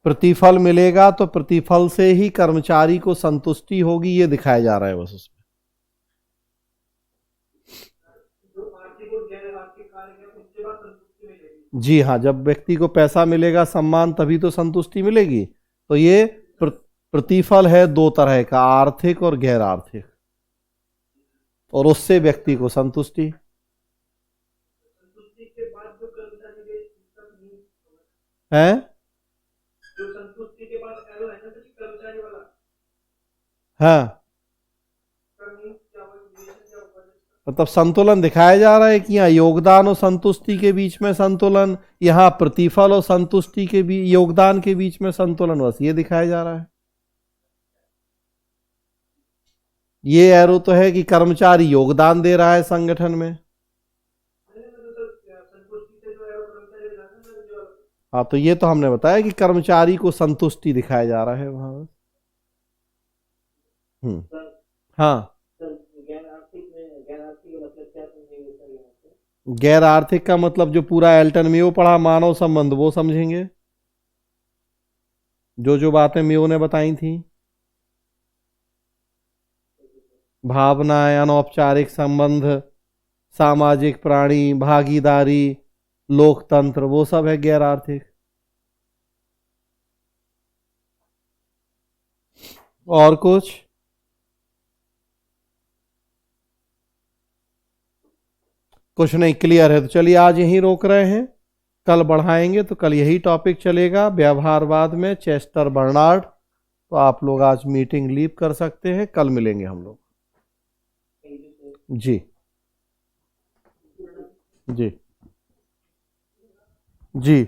प्रतिफल मिलेगा तो प्रतिफल से ही कर्मचारी को संतुष्टि होगी, ये दिखाया जा रहा है बस उसमें। जी हाँ, जब व्यक्ति को पैसा मिलेगा, सम्मान, तभी तो संतुष्टि मिलेगी। तो ये प्रतिफल है 2 तरह का, आर्थिक और गैर आर्थिक, और उससे व्यक्ति को संतुष्टि। है जो संतुष्टि के बाद एरो है ना कर्मचारी वाला, हाँ मतलब संतुलन दिखाया जा रहा है कि यहाँ योगदान और संतुष्टि के बीच में संतुलन, यहाँ प्रतिफल और संतुष्टि के भी योगदान के बीच में संतुलन, बस ये दिखाया जा रहा है। ये एरो तो है कि कर्मचारी योगदान दे रहा है संगठन में। हाँ, तो ये तो हमने बताया कि कर्मचारी को संतुष्टि दिखाया जा रहा है वहां। हाँ, गैर आर्थिक का मतलब जो पूरा एल्टन मेयो पढ़ा मानव संबंध वो समझेंगे, जो जो बातें मेयो ने बताई थी, भावनाएं, अनौपचारिक संबंध, सामाजिक प्राणी, भागीदारी, लोकतंत्र, वो सब है गैर आर्थिक। और कुछ नहीं, क्लियर है। तो चलिए आज यहीं रोक रहे हैं, कल बढ़ाएंगे। तो कल यही टॉपिक चलेगा व्यवहारवाद में चेस्टर बर्नार्ड। तो आप लोग आज मीटिंग लीव कर सकते हैं, कल मिलेंगे हम लोग। जी जी जी।